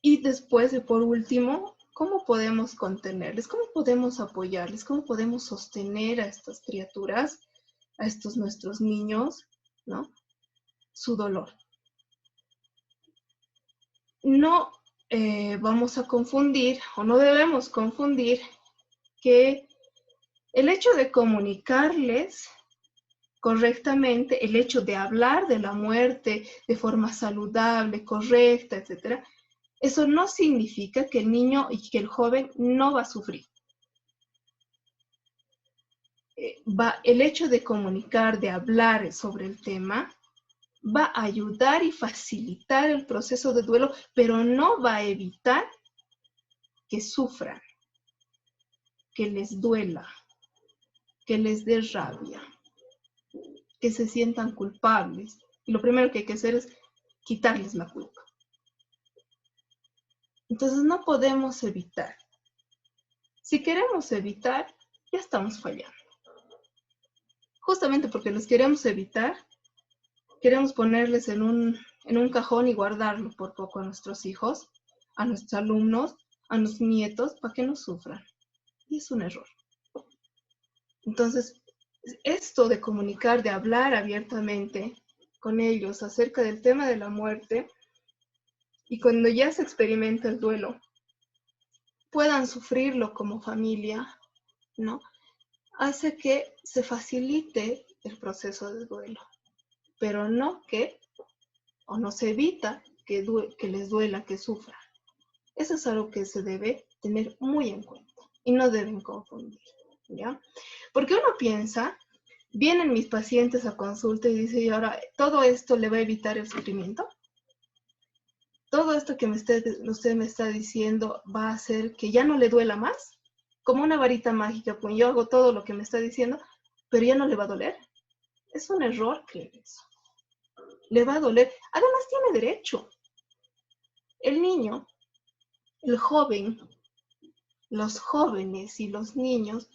Y después, y por último, ¿Cómo podemos contenerles? ¿Cómo podemos apoyarles? ¿Cómo podemos sostener a estas criaturas, a estos nuestros niños, ¿no? Su dolor. No vamos a confundir, o no debemos confundir, que el hecho de comunicarles correctamente, el hecho de hablar de la muerte de forma saludable, correcta, etcétera, eso no significa que el niño y que el joven no va a sufrir. El hecho de comunicar, de hablar sobre el tema, va a ayudar y facilitar el proceso de duelo, pero no va a evitar que sufran, que les duela, que les dé rabia, que se sientan culpables. Y lo primero que hay que hacer es quitarles la culpa. Entonces no podemos evitar. Si queremos evitar, ya estamos fallando. Justamente porque los queremos evitar, queremos ponerles en un cajón y guardarlo por poco a nuestros hijos, a nuestros alumnos, a nuestros nietos, para que no sufran. Y es un error. Entonces, esto de comunicar, de hablar abiertamente con ellos acerca del tema de la muerte, y cuando ya se experimenta el duelo, puedan sufrirlo como familia, ¿no? Hace que se facilite el proceso de duelo, pero no que, o no se evita que les duela, que sufran. Eso es algo que se debe tener muy en cuenta y no deben confundir, ¿ya? Porque uno piensa, vienen mis pacientes a consulta y dice, y ahora, ¿todo esto le va a evitar el sufrimiento? ¿Todo esto que usted me está diciendo va a hacer que ya no le duela más? Como una varita mágica, pues yo hago todo lo que me está diciendo, pero ya no le va a doler. Es un error creer eso. Le va a doler. Además tiene derecho. El niño, el joven, los jóvenes y los niños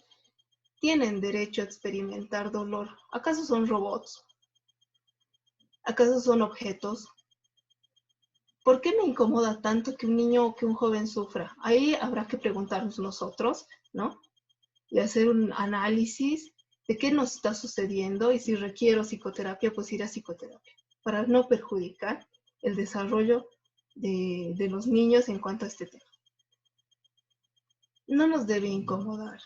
tienen derecho a experimentar dolor. ¿Acaso son robots? ¿Acaso son objetos? ¿Por qué me incomoda tanto que un niño o que un joven sufra? Ahí habrá que preguntarnos nosotros, ¿no? Y hacer un análisis de qué nos está sucediendo y si requiero psicoterapia, pues ir a psicoterapia, para no perjudicar el desarrollo de los niños en cuanto a este tema. No nos debe incomodar.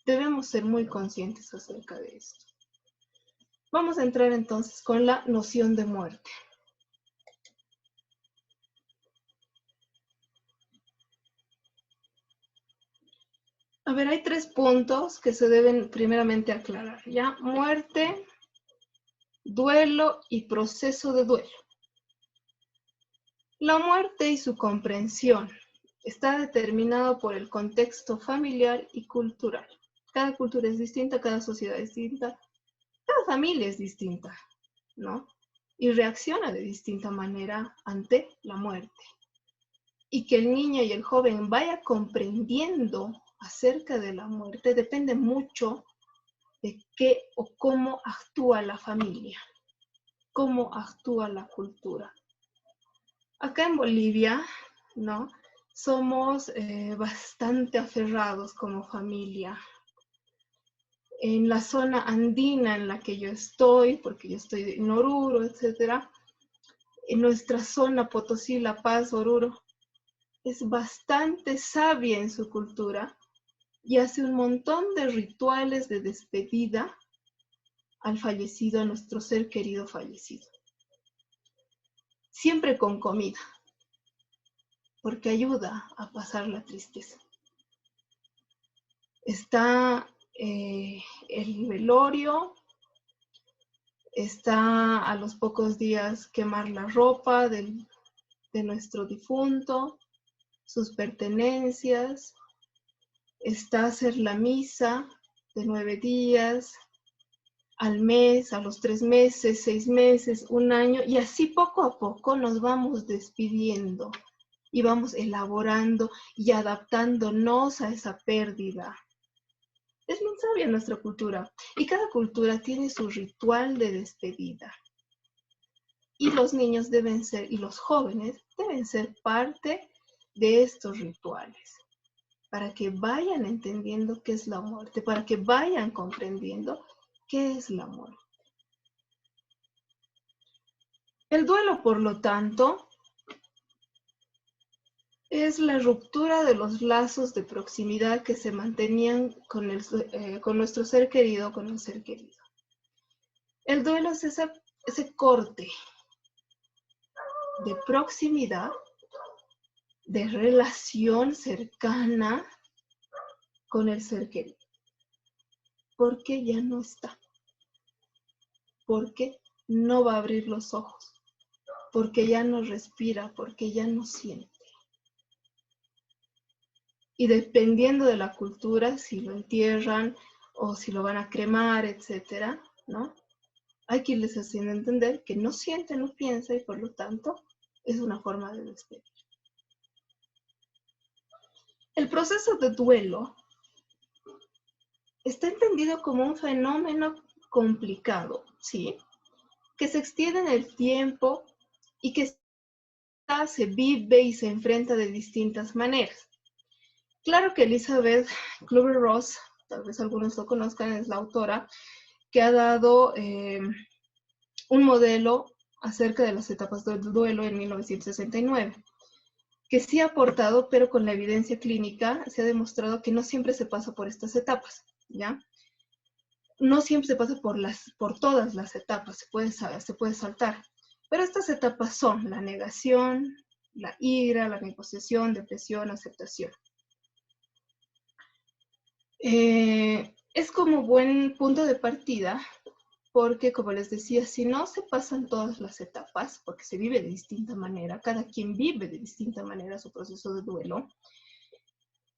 Debemos ser muy conscientes acerca de esto. Vamos a entrar entonces con la noción de muerte. A ver, hay 3 puntos que se deben primeramente aclarar, ¿ya? Muerte, duelo y proceso de duelo. La muerte y su comprensión está determinado por el contexto familiar y cultural. Cada cultura es distinta, cada sociedad es distinta, cada familia es distinta, ¿no? Y reacciona de distinta manera ante la muerte. Y que el niño y el joven vaya comprendiendo acerca de la muerte depende mucho de qué o cómo actúa la familia, cómo actúa la cultura. Acá en Bolivia, ¿no? Somos bastante aferrados como familia. En la zona andina en la que yo estoy, porque yo estoy en Oruro, etcétera, en nuestra zona Potosí, La Paz, Oruro, es bastante sabia en su cultura y hace un montón de rituales de despedida al fallecido, a nuestro ser querido fallecido. Siempre con comida, porque ayuda a pasar la tristeza. Está el velorio, está a los pocos días quemar la ropa de nuestro difunto, sus pertenencias, está hacer la misa de 9 días, al mes, a los 3 meses, 6 meses, un año, y así poco a poco nos vamos despidiendo y vamos elaborando y adaptándonos a esa pérdida. Es bien sabia nuestra cultura y cada cultura tiene su ritual de despedida. Y los niños deben ser, y los jóvenes deben ser parte de estos rituales, para que vayan entendiendo qué es la muerte, para que vayan comprendiendo qué es la muerte. El duelo, por lo tanto, es la ruptura de los lazos de proximidad que se mantenían con nuestro ser querido, con el ser querido. El duelo es ese corte de proximidad, de relación cercana con el ser querido, porque ya no está, porque no va a abrir los ojos, porque ya no respira, porque ya no siente. Y dependiendo de la cultura, si lo entierran o si lo van a cremar, etcétera, ¿no? Hay que irles haciendo entender que no siente, no piensa y por lo tanto es una forma de despedir. El proceso de duelo está entendido como un fenómeno complicado, ¿sí? Que se extiende en el tiempo y que se vive y se enfrenta de distintas maneras. Claro que Elizabeth Kübler-Ross, tal vez algunos lo conozcan, es la autora que ha dado un modelo acerca de las etapas del duelo en 1969, que sí ha aportado, pero con la evidencia clínica se ha demostrado que no siempre se pasa por estas etapas, ¿ya? No siempre se pasa por todas las etapas, se puede saltar. Pero estas etapas son la negación, la ira, la negociación, depresión, aceptación. Es como buen punto de partida porque, como les decía, si no se pasan todas las etapas, porque se vive de distinta manera, cada quien vive de distinta manera su proceso de duelo,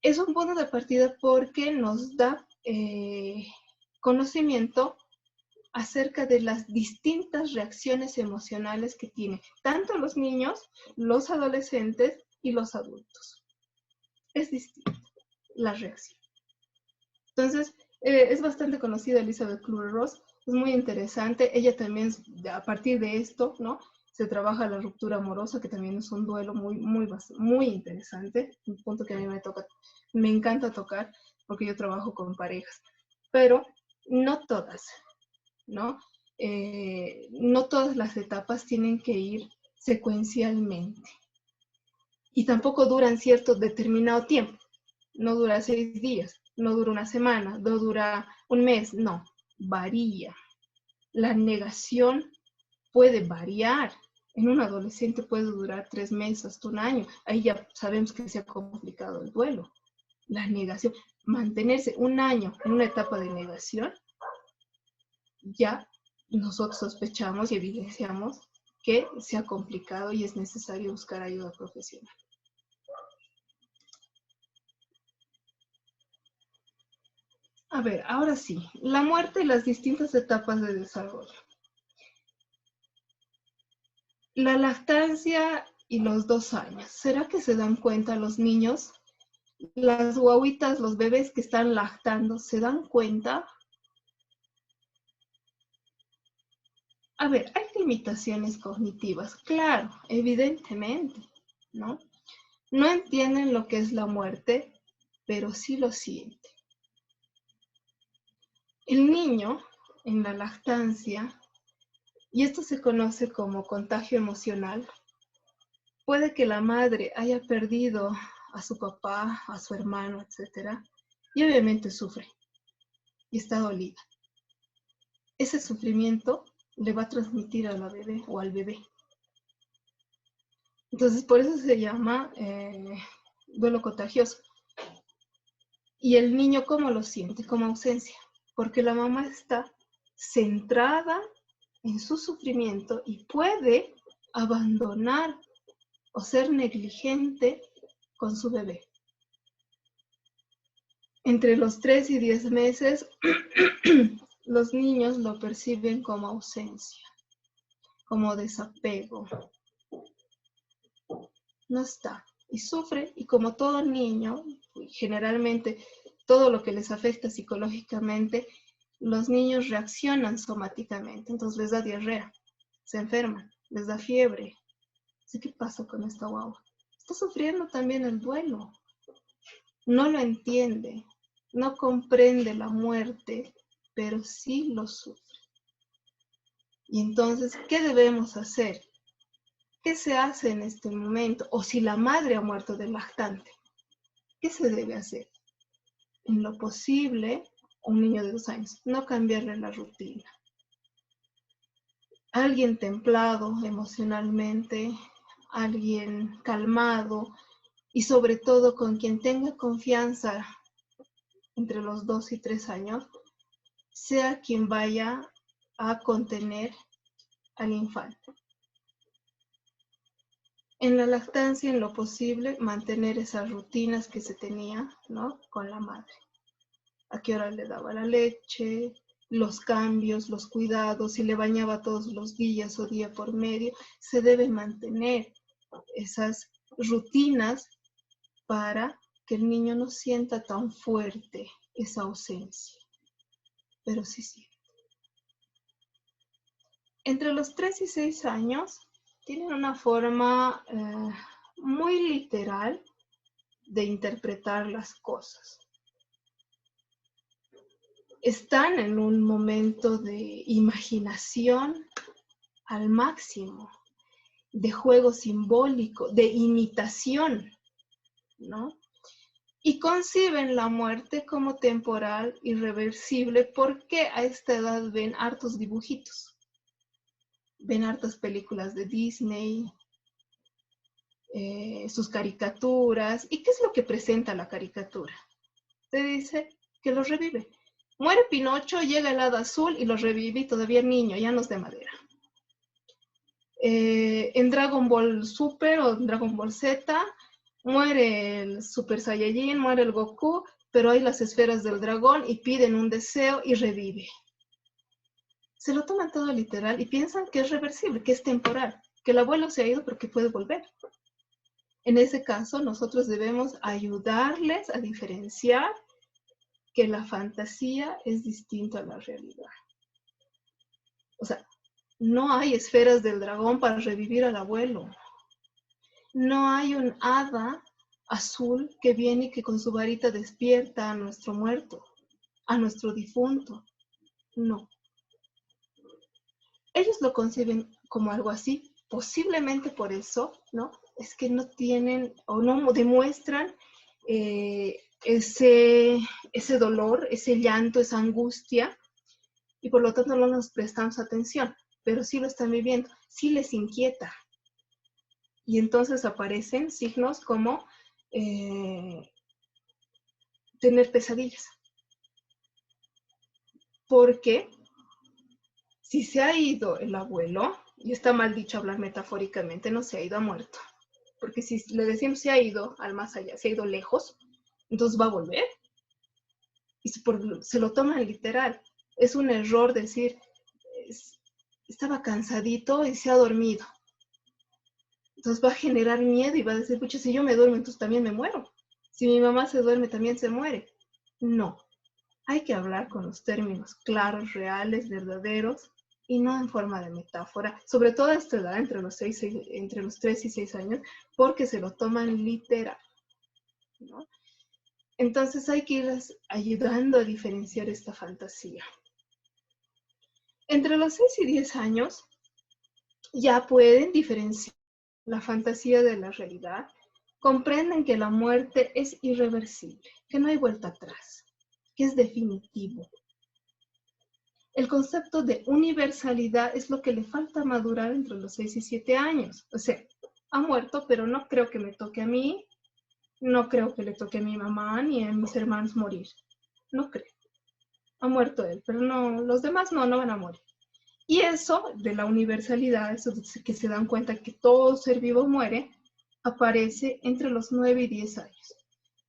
es un punto de partida porque nos da conocimiento acerca de las distintas reacciones emocionales que tienen tanto los niños, los adolescentes y los adultos. Es distinta la reacción. Entonces, es bastante conocida Elizabeth Kübler-Ross, es muy interesante. Ella también, a partir de esto, ¿no? Se trabaja la ruptura amorosa, que también es un duelo muy interesante, un punto que a mí me encanta tocar, porque yo trabajo con parejas, pero no todas, ¿no? No todas las etapas tienen que ir secuencialmente. Y tampoco duran cierto determinado tiempo. No dura 6 días, no dura una semana, no dura un mes, no, varía. La negación puede variar. En un adolescente puede durar 3 meses hasta un año. Ahí ya sabemos que se ha complicado el duelo. La negación, mantenerse un año en una etapa de negación, ya nosotros sospechamos y evidenciamos que se ha complicado y es necesario buscar ayuda profesional. A ver, ahora sí, la muerte y las distintas etapas de desarrollo. La lactancia y los 2 años. ¿Será que se dan cuenta los niños? Las guaguitas, los bebés que están lactando, ¿se dan cuenta? A ver, hay limitaciones cognitivas, claro, evidentemente, ¿no? No entienden lo que es la muerte, pero sí lo sienten. El niño en la lactancia, y esto se conoce como contagio emocional, puede que la madre haya perdido a su papá, a su hermano, etc. Y obviamente sufre y está dolida. Ese sufrimiento le va a transmitir a la bebé o al bebé. Entonces, por eso se llama duelo contagioso. Y el niño, ¿cómo lo siente? Como ausencia. Porque la mamá está centrada en su sufrimiento y puede abandonar o ser negligente con su bebé. Entre los 3 y 10 meses, los niños lo perciben como ausencia, como desapego. No está y sufre, y como todo niño, generalmente todo lo que les afecta psicológicamente, los niños reaccionan somáticamente, entonces les da diarrea, se enferman, les da fiebre. ¿Qué pasa con esta guagua? está sufriendo también el duelo. No lo entiende, no comprende la muerte, pero sí lo sufre. Y entonces, ¿qué debemos hacer? ¿Qué se hace en este momento? O si la madre ha muerto del lactante, ¿qué se debe hacer? En lo posible, un niño de 2 años, no cambiarle la rutina. Alguien templado emocionalmente, alguien calmado y sobre todo con quien tenga confianza entre los 2 y 3 años, sea quien vaya a contener al infante. En la lactancia, en lo posible, mantener esas rutinas que se tenía, ¿no?, con la madre. A qué hora le daba la leche, los cambios, los cuidados, si le bañaba todos los días o día por medio, se deben mantener esas rutinas para que el niño no sienta tan fuerte esa ausencia, pero sí siente. Entre los 3 y 6 años tienen una forma muy literal de interpretar las cosas. Están en un momento de imaginación al máximo, de juego simbólico, de imitación, ¿no? Y conciben la muerte como temporal, irreversible, porque a esta edad ven hartos dibujitos, ven hartas películas de Disney, sus caricaturas. ¿Y qué es lo que presenta la caricatura? Te dice que los revive. Muere Pinocho, llega el hada azul y los revive, y todavía niño, ya no es de madera. En Dragon Ball Super o Dragon Ball Z, muere el Super Saiyajin, muere el Goku, pero hay las esferas del dragón y piden un deseo y revive. Se lo toman todo literal y piensan que es reversible, que es temporal, que el abuelo se ha ido pero que puede volver. En ese caso, nosotros debemos ayudarles a diferenciar que la fantasía es distinta a la realidad. O sea, no hay esferas del dragón para revivir al abuelo. No hay un hada azul que viene y que con su varita despierta a nuestro muerto, a nuestro difunto. No. Ellos lo conciben como algo así. Posiblemente por eso, ¿no? Es que no tienen o no demuestran ese dolor, ese llanto, esa angustia, y por lo tanto no nos prestamos atención, pero sí lo están viviendo, sí les inquieta. Y entonces aparecen signos como tener pesadillas. Porque si se ha ido el abuelo, y está mal dicho hablar metafóricamente, no se ha ido, ha muerto. Porque si le decimos se ha ido al más allá, se ha ido lejos, entonces va a volver. Y se lo toman literal. Es un error decir, estaba cansadito y se ha dormido. Entonces va a generar miedo y va a decir, pucha, si yo me duermo, entonces también me muero. Si mi mamá se duerme, también se muere. No. Hay que hablar con los términos claros, reales, verdaderos, y no en forma de metáfora, sobre todo a esta edad, entre los 3 y 6 años, porque se lo toman literal, ¿no? Entonces hay que irles ayudando a diferenciar esta fantasía. Entre los 6 y 10 años ya pueden diferenciar la fantasía de la realidad, comprenden que la muerte es irreversible, que no hay vuelta atrás, que es definitivo. El concepto de universalidad es lo que le falta madurar entre los 6 y 7 años. O sea, ha muerto, pero no creo que me toque a mí, no creo que le toque a mi mamá ni a mis hermanos morir. No creo. Ha muerto él, pero no, los demás no van a morir. Y eso de la universalidad, eso de que se dan cuenta que todo ser vivo muere, aparece entre los 9 y 10 años,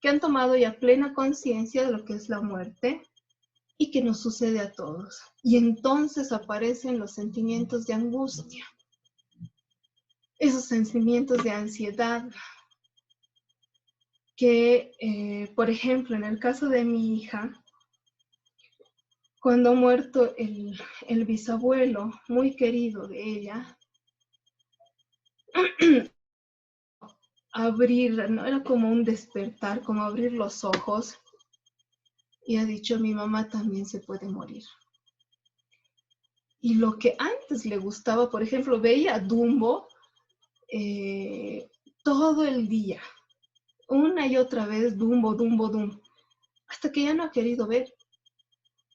que han tomado ya plena conciencia de lo que es la muerte y que nos sucede a todos. Y entonces aparecen los sentimientos de angustia, esos sentimientos de ansiedad, que, por ejemplo, en el caso de mi hija, cuando ha muerto el bisabuelo muy querido de ella, abrir, ¿no? Era como un despertar, como abrir los ojos. Y ha dicho, mi mamá también se puede morir. Y lo que antes le gustaba, por ejemplo, veía a Dumbo todo el día, una y otra vez, Dumbo, Dumbo, Dumbo, hasta que ya no ha querido ver,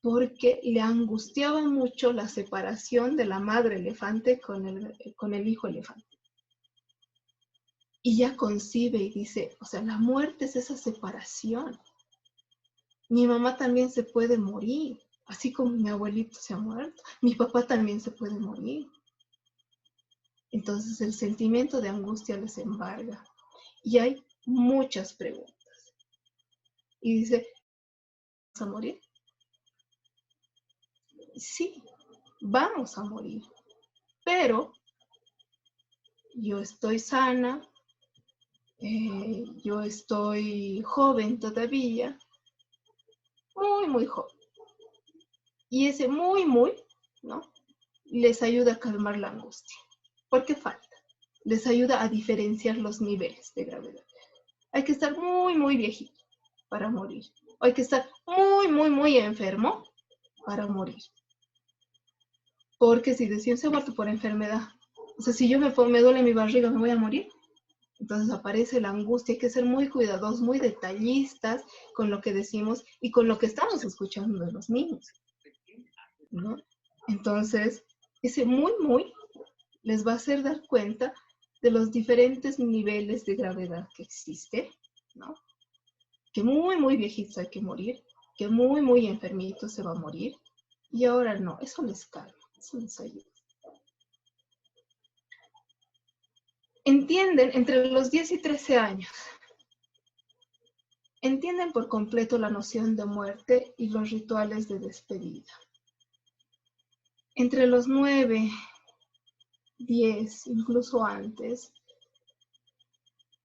porque le angustiaba mucho la separación de la madre elefante con el hijo elefante. Y ya concibe y dice, o sea, la muerte es esa separación. Mi mamá también se puede morir, así como mi abuelito se ha muerto, mi papá también se puede morir. Entonces el sentimiento de angustia les embarga. Y hay muchas preguntas. Y dice, ¿vas a morir? Sí, vamos a morir. Pero yo estoy sana, yo estoy joven todavía, muy, muy joven. Y ese muy, muy, ¿no? Les ayuda a calmar la angustia. ¿Por qué falta? Les ayuda a diferenciar los niveles de gravedad. Hay que estar muy, muy viejito para morir. O hay que estar muy, muy, muy enfermo para morir. Porque si decían se ha muerto por enfermedad, o sea, si yo me duele mi barriga, ¿me voy a morir? Entonces aparece la angustia. Hay que ser muy cuidadosos, muy detallistas con lo que decimos y con lo que estamos escuchando de los niños, ¿no? Entonces, ese muy, muy les va a hacer dar cuenta de los diferentes niveles de gravedad que existe, ¿no? Que muy, muy viejitos hay que morir, que muy, muy enfermitos se va a morir, y ahora no, eso les calma, eso les ayuda. Entienden, entre los 10 y 13 años, entienden por completo la noción de muerte y los rituales de despedida. Entre los 9, 10, incluso antes,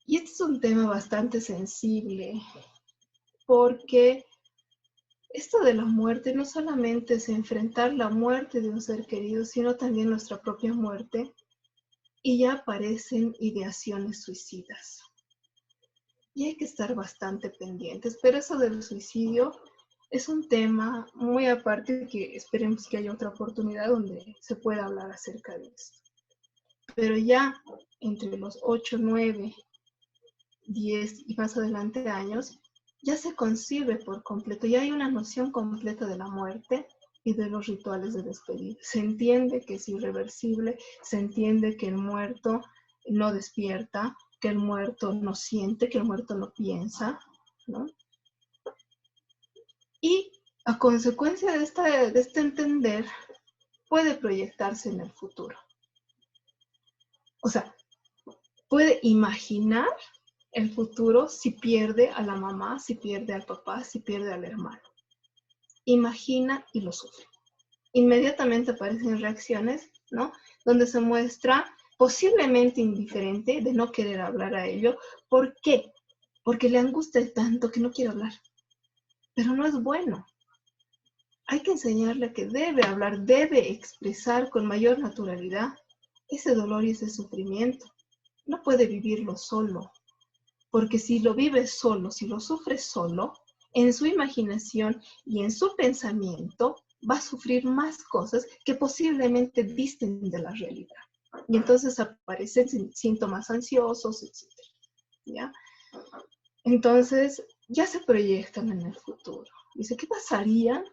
y este es un tema bastante sensible, porque esto de la muerte no solamente es enfrentar la muerte de un ser querido, sino también nuestra propia muerte, y ya aparecen ideaciones suicidas. Y hay que estar bastante pendientes, pero eso del suicidio es un tema muy aparte que esperemos que haya otra oportunidad donde se pueda hablar acerca de esto. Pero ya entre los 8, 9, 10 y más adelante años, ya se concibe por completo, ya hay una noción completa de la muerte y de los rituales de despedida. Se entiende que es irreversible, se entiende que el muerto no despierta, que el muerto no siente, que el muerto no piensa, ¿no? Y a consecuencia de este entender, puede proyectarse en el futuro. O sea, puede imaginar el futuro si pierde a la mamá, si pierde al papá, si pierde al hermano. Imagina y lo sufre. Inmediatamente aparecen reacciones, ¿no? Donde se muestra posiblemente indiferente de no querer hablar a ello. ¿Por qué? Porque le angustia tanto que no quiere hablar. Pero no es bueno. Hay que enseñarle que debe hablar, debe expresar con mayor naturalidad ese dolor y ese sufrimiento. No puede vivirlo solo, porque si lo vive solo, si lo sufre solo, en su imaginación y en su pensamiento va a sufrir más cosas que posiblemente disten de la realidad. Y entonces aparecen síntomas ansiosos, etc. ¿Ya? Entonces ya se proyectan en el futuro. Dice, ¿qué pasaría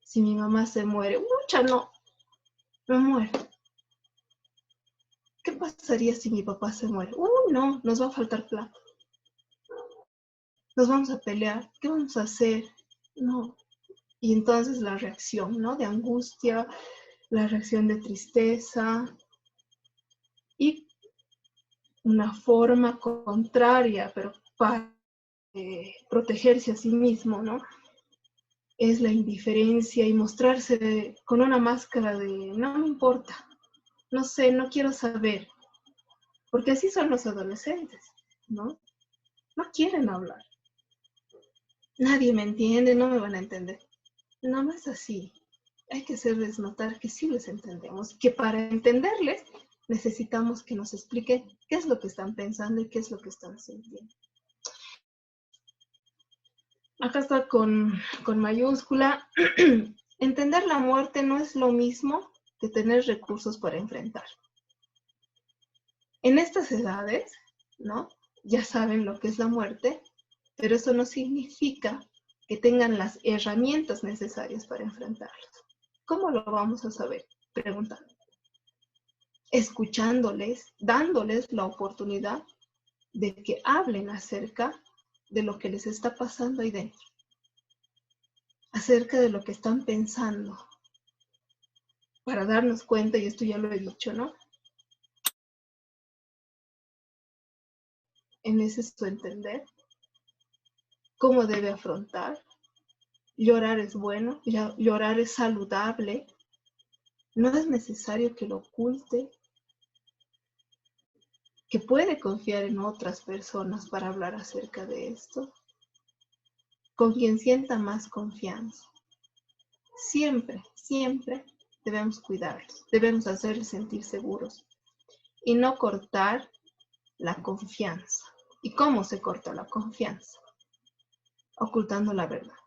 si mi mamá se muere? Mucha no, me muero. ¿Qué pasaría si mi papá se muere? No, nos va a faltar plata. Nos vamos a pelear. ¿Qué vamos a hacer? No. Y entonces la reacción, ¿no? De angustia, la reacción de tristeza y una forma contraria, pero para protegerse a sí mismo, ¿no? Es la indiferencia y mostrarse con una máscara de no me importa, no sé, no quiero saber, porque así son los adolescentes, ¿no? No quieren hablar. Nadie me entiende, no me van a entender. No, no es así. Hay que hacerles notar que sí les entendemos, que para entenderles necesitamos que nos expliquen qué es lo que están pensando y qué es lo que están sintiendo. Acá está con mayúscula. Entender la muerte no es lo mismo que tener recursos para enfrentar. En estas edades, ¿no? Ya saben lo que es la muerte, pero eso no significa que tengan las herramientas necesarias para enfrentarlos. ¿Cómo lo vamos a saber? Preguntando. Escuchándoles, dándoles la oportunidad de que hablen acerca de lo que les está pasando ahí dentro, acerca de lo que están pensando, para darnos cuenta, y esto ya lo he dicho, ¿no? En ese su entender, cómo debe afrontar. Llorar es bueno, llorar es saludable, no es necesario que lo oculte, que puede confiar en otras personas para hablar acerca de esto, con quien sienta más confianza. Siempre, siempre debemos cuidarlos, debemos hacerles sentir seguros y no cortar la confianza. ¿Y cómo se corta la confianza? Ocultando la verdad,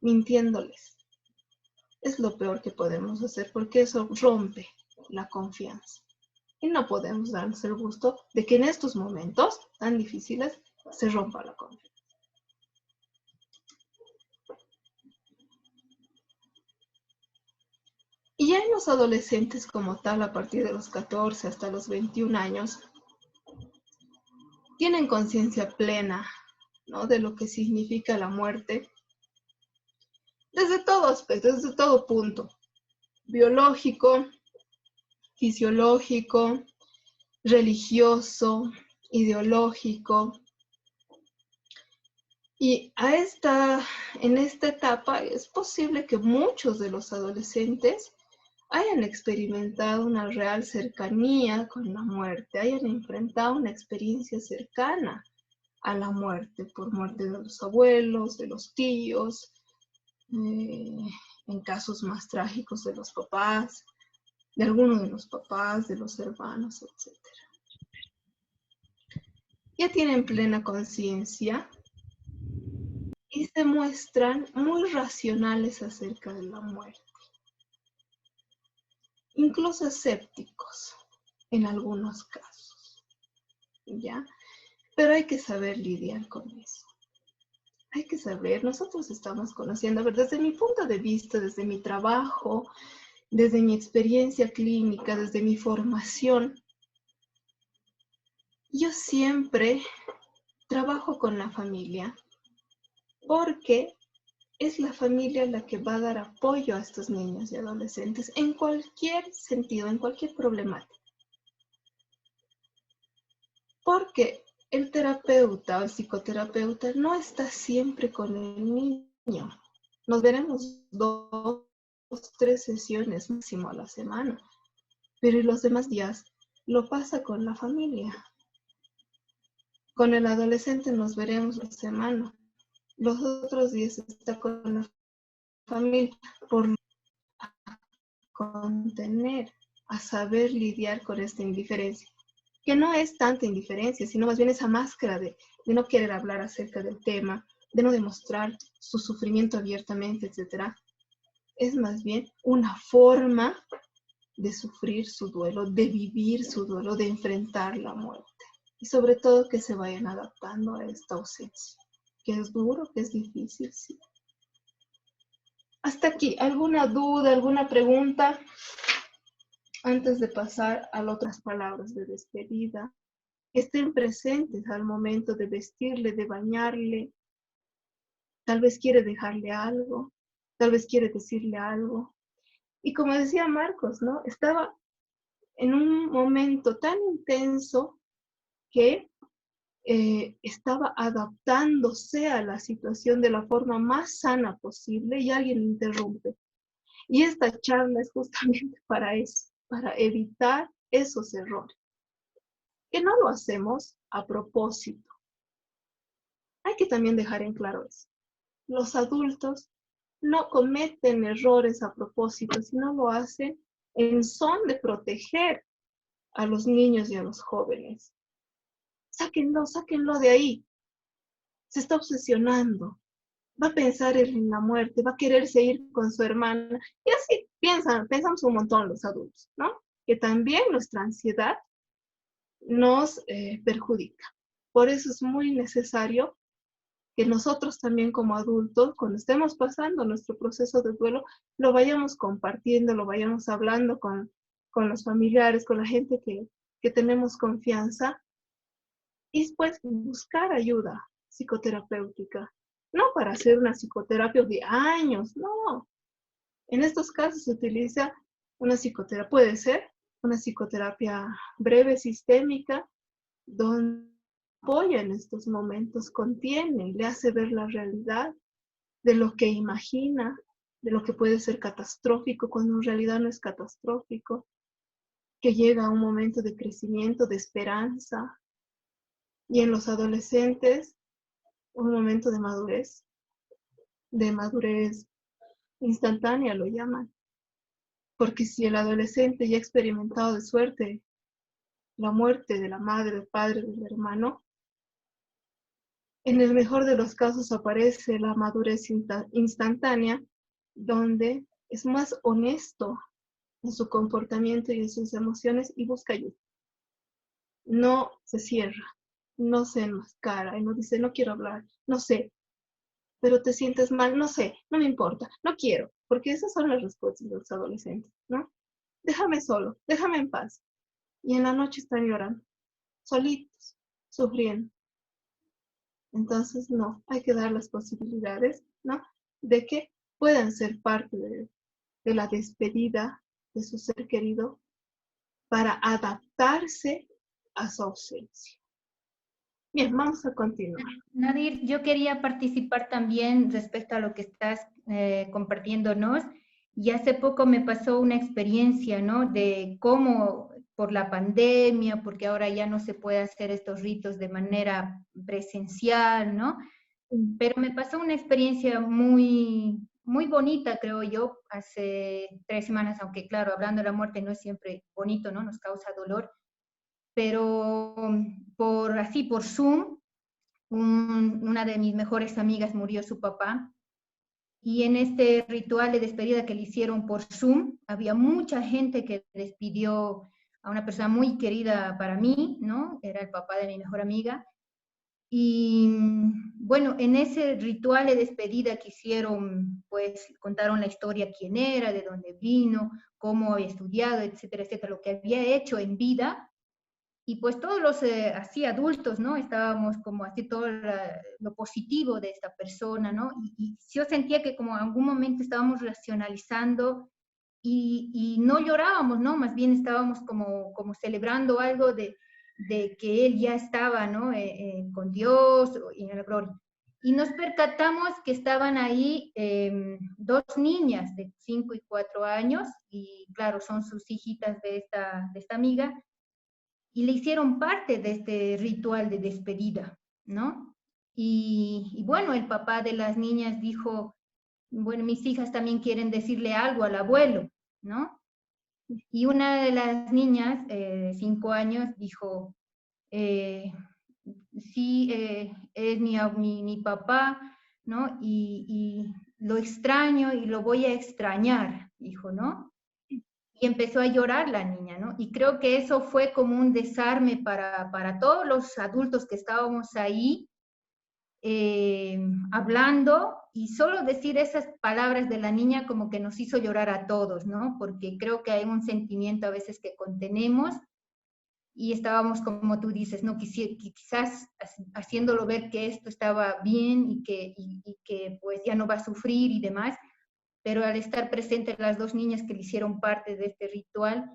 mintiéndoles. Es lo peor que podemos hacer porque eso rompe la confianza. Y no podemos darnos el gusto de que en estos momentos tan difíciles se rompa la confianza. Y ya en los adolescentes como tal, a partir de los 14 hasta los 21 años, tienen conciencia plena, ¿no?, de lo que significa la muerte, desde todo aspecto, desde todo punto, biológico, fisiológico, religioso, ideológico. Y en esta etapa es posible que muchos de los adolescentes hayan experimentado una real cercanía con la muerte, hayan enfrentado una experiencia cercana a la muerte, por muerte de los abuelos, de los tíos, en casos más trágicos de los papás, de alguno de los papás, de los hermanos, etc. Ya tienen plena conciencia y se muestran muy racionales acerca de la muerte, incluso escépticos en algunos casos, ¿ya? Pero hay que saber lidiar con eso. Hay que saber, nosotros estamos conociendo, a ver, desde mi punto de vista, desde mi trabajo, desde mi experiencia clínica, desde mi formación, yo siempre trabajo con la familia porque es la familia la que va a dar apoyo a estos niños y adolescentes en cualquier sentido, en cualquier problemática. Porque el terapeuta o el psicoterapeuta no está siempre con el niño. Nos veremos 2, 3 sesiones máximo a la semana, pero los demás días lo pasa con la familia. Con el adolescente nos veremos la semana. Los otros días está con la familia por contener, a saber lidiar con esta indiferencia, que no es tanta indiferencia, sino más bien esa máscara de no querer hablar acerca del tema, de no demostrar su sufrimiento abiertamente, etc. Es más bien una forma de sufrir su duelo, de vivir su duelo, de enfrentar la muerte. Y sobre todo que se vayan adaptando a esta ausencia, que es duro, que es difícil, sí. Hasta aquí, ¿alguna duda, alguna pregunta? Antes de pasar a las otras palabras de despedida, estén presentes al momento de vestirle, de bañarle. Tal vez quiere dejarle algo, tal vez quiere decirle algo. Y como decía Marcos, ¿no? Estaba en un momento tan intenso que estaba adaptándose a la situación de la forma más sana posible y alguien le interrumpe. Y esta charla es justamente para eso, para evitar esos errores, que no lo hacemos a propósito. Hay que también dejar en claro eso. Los adultos no cometen errores a propósito, sino lo hacen en son de proteger a los niños y a los jóvenes. Sáquenlo, sáquenlo de ahí. Se está obsesionando. Va a pensar en la muerte, va a quererse ir con su hermana. Y así pensamos un montón los adultos, ¿no? Que también nuestra ansiedad nos perjudica. Por eso es muy necesario que nosotros también como adultos, cuando estemos pasando nuestro proceso de duelo, lo vayamos compartiendo, lo vayamos hablando con los familiares, con la gente que tenemos confianza, y después buscar ayuda psicoterapéutica. No para hacer una psicoterapia de años, no. En estos casos se utiliza una psicoterapia, puede ser una psicoterapia breve, sistémica, donde apoya en estos momentos, contiene, le hace ver la realidad de lo que imagina, de lo que puede ser catastrófico cuando en realidad no es catastrófico, que llega a un momento de crecimiento, de esperanza, y en los adolescentes un momento de madurez instantánea lo llaman, porque si el adolescente ya ha experimentado de suerte la muerte de la madre, del padre, del hermano, en el mejor de los casos aparece la madurez instantánea, donde es más honesto en su comportamiento y en sus emociones y busca ayuda. No se cierra, no se enmascara y no dice, no quiero hablar, no sé, pero te sientes mal, no sé, no me importa, no quiero, porque esas son las respuestas de los adolescentes, ¿no? Déjame solo, déjame en paz. Y en la noche están llorando, solitos, sufriendo. Entonces, no, hay que dar las posibilidades, ¿no? De que puedan ser parte de la despedida de su ser querido para adaptarse a su ausencia. Bien, vamos a continuar. Nadir, yo quería participar también respecto a lo que estás compartiéndonos. Y hace poco me pasó una experiencia, ¿no? De cómo por la pandemia, porque ahora ya no se puede hacer estos ritos de manera presencial, ¿no? Pero me pasó una experiencia muy, muy bonita, creo yo, hace 3 semanas, aunque claro, hablando de la muerte no es siempre bonito, ¿no? Nos causa dolor, pero por Zoom, una de mis mejores amigas murió su papá, y en este ritual de despedida que le hicieron por Zoom, había mucha gente que despidió a una persona muy querida para mí, ¿no? Era el papá de mi mejor amiga. Y bueno, en ese ritual de despedida que hicieron, pues contaron la historia, quién era, de dónde vino, cómo había estudiado, etcétera, etcétera, lo que había hecho en vida. Y pues todos los así adultos, ¿no? Estábamos como así todo lo positivo de esta persona, ¿no? Y yo sentía que como en algún momento estábamos racionalizando y no llorábamos, ¿no? Más bien estábamos como celebrando algo de que él ya estaba, ¿no? Con Dios y en la gloria. Y nos percatamos que estaban ahí 2 niñas de 5 y 4 años, y claro, son sus hijitas de esta amiga, y le hicieron parte de este ritual de despedida, ¿no? Y bueno, el papá de las niñas dijo, bueno, mis hijas también quieren decirle algo al abuelo, ¿no? Y una de las niñas, 5 años, dijo, sí, es mi papá, ¿no? Y lo extraño y lo voy a extrañar, dijo, ¿no? Y empezó a llorar la niña, ¿no? Y creo que eso fue como un desarme para todos los adultos que estábamos ahí hablando, y solo decir esas palabras de la niña como que nos hizo llorar a todos, ¿no? Porque creo que hay un sentimiento a veces que contenemos, y estábamos, como tú dices, ¿no? Quizás haciéndolo ver que esto estaba bien y que pues ya no va a sufrir y demás, pero al estar presentes las 2 niñas que le hicieron parte de este ritual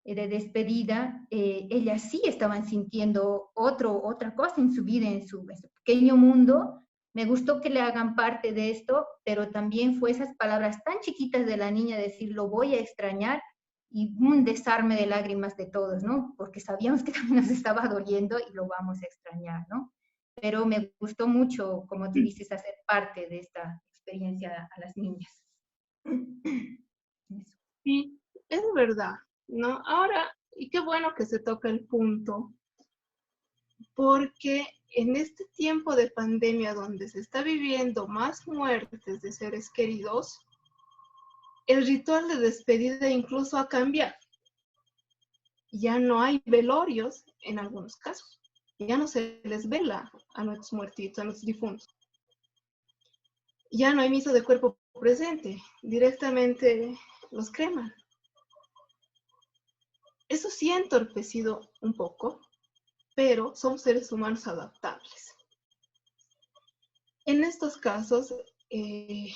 de despedida, ellas sí estaban sintiendo otra cosa en su vida, en su pequeño mundo. Me gustó que le hagan parte de esto, pero también fue esas palabras tan chiquitas de la niña, decir, lo voy a extrañar, y un desarme de lágrimas de todos, ¿no? Porque sabíamos que también nos estaba doliendo y lo vamos a extrañar, ¿no? Pero me gustó mucho, como tú dices, hacer parte de esta experiencia a las niñas. Sí, es verdad, ¿no? Ahora, Y qué bueno que se toca el punto, porque en este tiempo de pandemia donde se está viviendo más muertes de seres queridos, el ritual de despedida incluso ha cambiado. Ya no hay velorios en algunos casos. Ya no se les vela a nuestros muertitos, a nuestros difuntos. Ya no hay misa de cuerpo presente. Directamente los creman. Eso sí ha entorpecido un poco, pero son seres humanos adaptables. En estos casos, el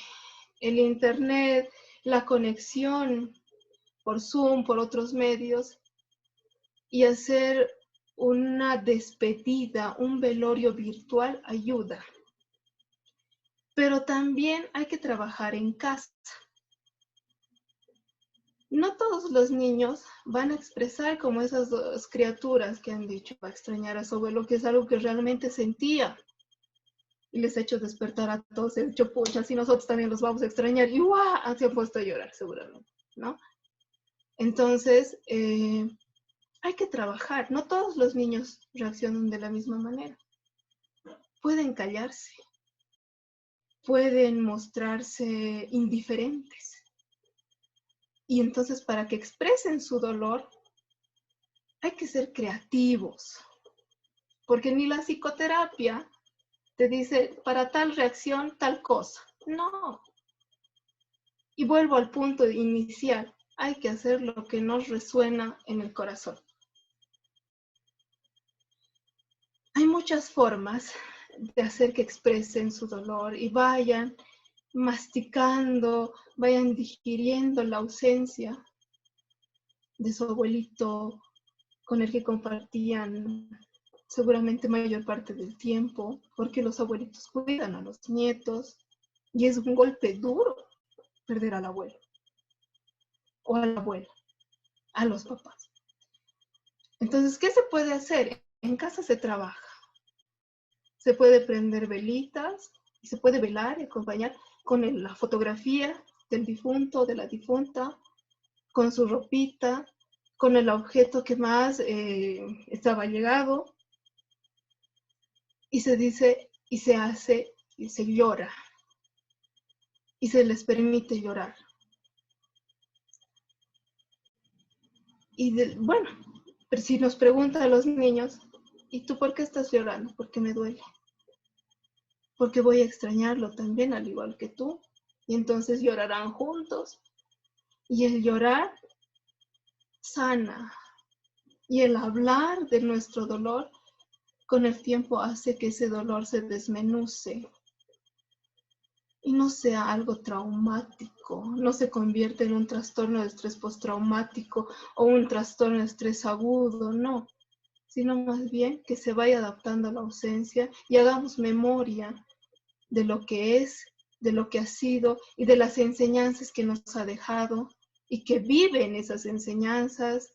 internet, la conexión por Zoom, por otros medios, y hacer una despedida, un velorio virtual ayuda. Pero también hay que trabajar en casa. No todos los niños van a expresar como esas dos criaturas que han dicho, va a extrañar a su abuelo, que es algo que realmente sentía. Y les ha hecho despertar a todos, he dicho, pucha, si nosotros también los vamos a extrañar, y ¡guau! Se han puesto a llorar seguramente, ¿no? Entonces, hay que trabajar. No todos los niños reaccionan de la misma manera. Pueden callarse, pueden mostrarse indiferentes. Y entonces, para que expresen su dolor, hay que ser creativos. Porque ni la psicoterapia te dice, para tal reacción, tal cosa. No. Y vuelvo al punto inicial. Hay que hacer lo que nos resuena en el corazón. Hay muchas formas de hacer que expresen su dolor y vayan masticando, vayan digiriendo la ausencia de su abuelito con el que compartían seguramente mayor parte del tiempo, porque los abuelitos cuidan a los nietos y es un golpe duro perder al abuelo o a la abuela, a los papás. Entonces, ¿qué se puede hacer? En casa se trabaja. Se puede prender velitas y se puede velar y acompañar con la fotografía del difunto o de la difunta, con su ropita, con el objeto que más estaba llegado, y se dice, y se hace, y se llora, y se les permite llorar. Y bueno, pero si nos preguntan a los niños, ¿y tú por qué estás llorando? Porque me duele. Porque voy a extrañarlo también, al igual que tú. Y entonces llorarán juntos. Y el llorar sana. Y el hablar de nuestro dolor con el tiempo hace que ese dolor se desmenuce y no sea algo traumático, no se convierte en un trastorno de estrés postraumático o un trastorno de estrés agudo, no, sino más bien que se vaya adaptando a la ausencia y hagamos memoria de lo que es, de lo que ha sido y de las enseñanzas que nos ha dejado y que viven esas enseñanzas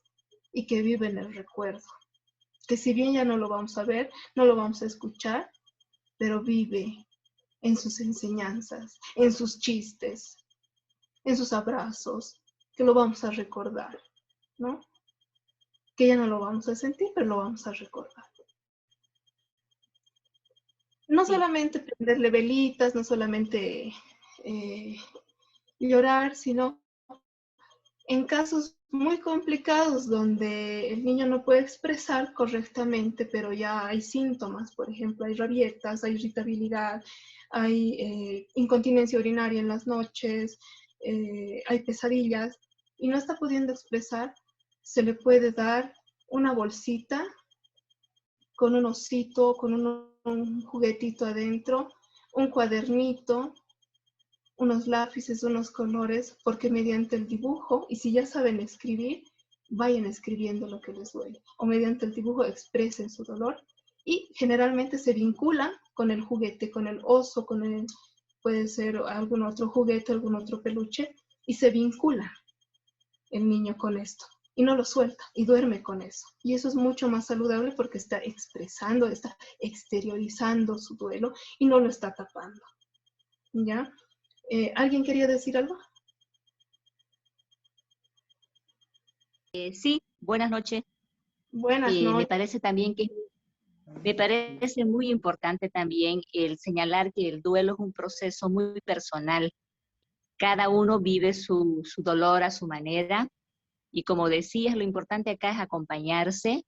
y que viven el recuerdo. Que si bien ya no lo vamos a ver, no lo vamos a escuchar, pero vive en sus enseñanzas, en sus chistes, en sus abrazos, que lo vamos a recordar, ¿no? Que ya no lo vamos a sentir, pero lo vamos a recordar. No solamente prenderle velitas, no solamente llorar, sino en casos muy complicados donde el niño no puede expresar correctamente, pero ya hay síntomas, por ejemplo, hay rabietas, hay irritabilidad, hay incontinencia urinaria en las noches, hay pesadillas y no está pudiendo expresar, se le puede dar una bolsita con un osito, con un juguetito adentro, un cuadernito, unos lápices, unos colores, porque mediante el dibujo, y si ya saben escribir, vayan escribiendo lo que les duele, o mediante el dibujo expresen su dolor, y generalmente se vinculan con el juguete, con el oso, puede ser algún otro juguete, algún otro peluche, y se vincula el niño con esto, y no lo suelta, y duerme con eso. Y eso es mucho más saludable porque está expresando, está exteriorizando su duelo, y no lo está tapando, ¿ya? ¿Alguien quería decir algo? Sí, Buenas noches. Buenas Me noches. parece también que me parece muy importante también el señalar que el duelo es un proceso muy personal. Cada uno vive su dolor a su manera y como decías, lo importante acá es acompañarse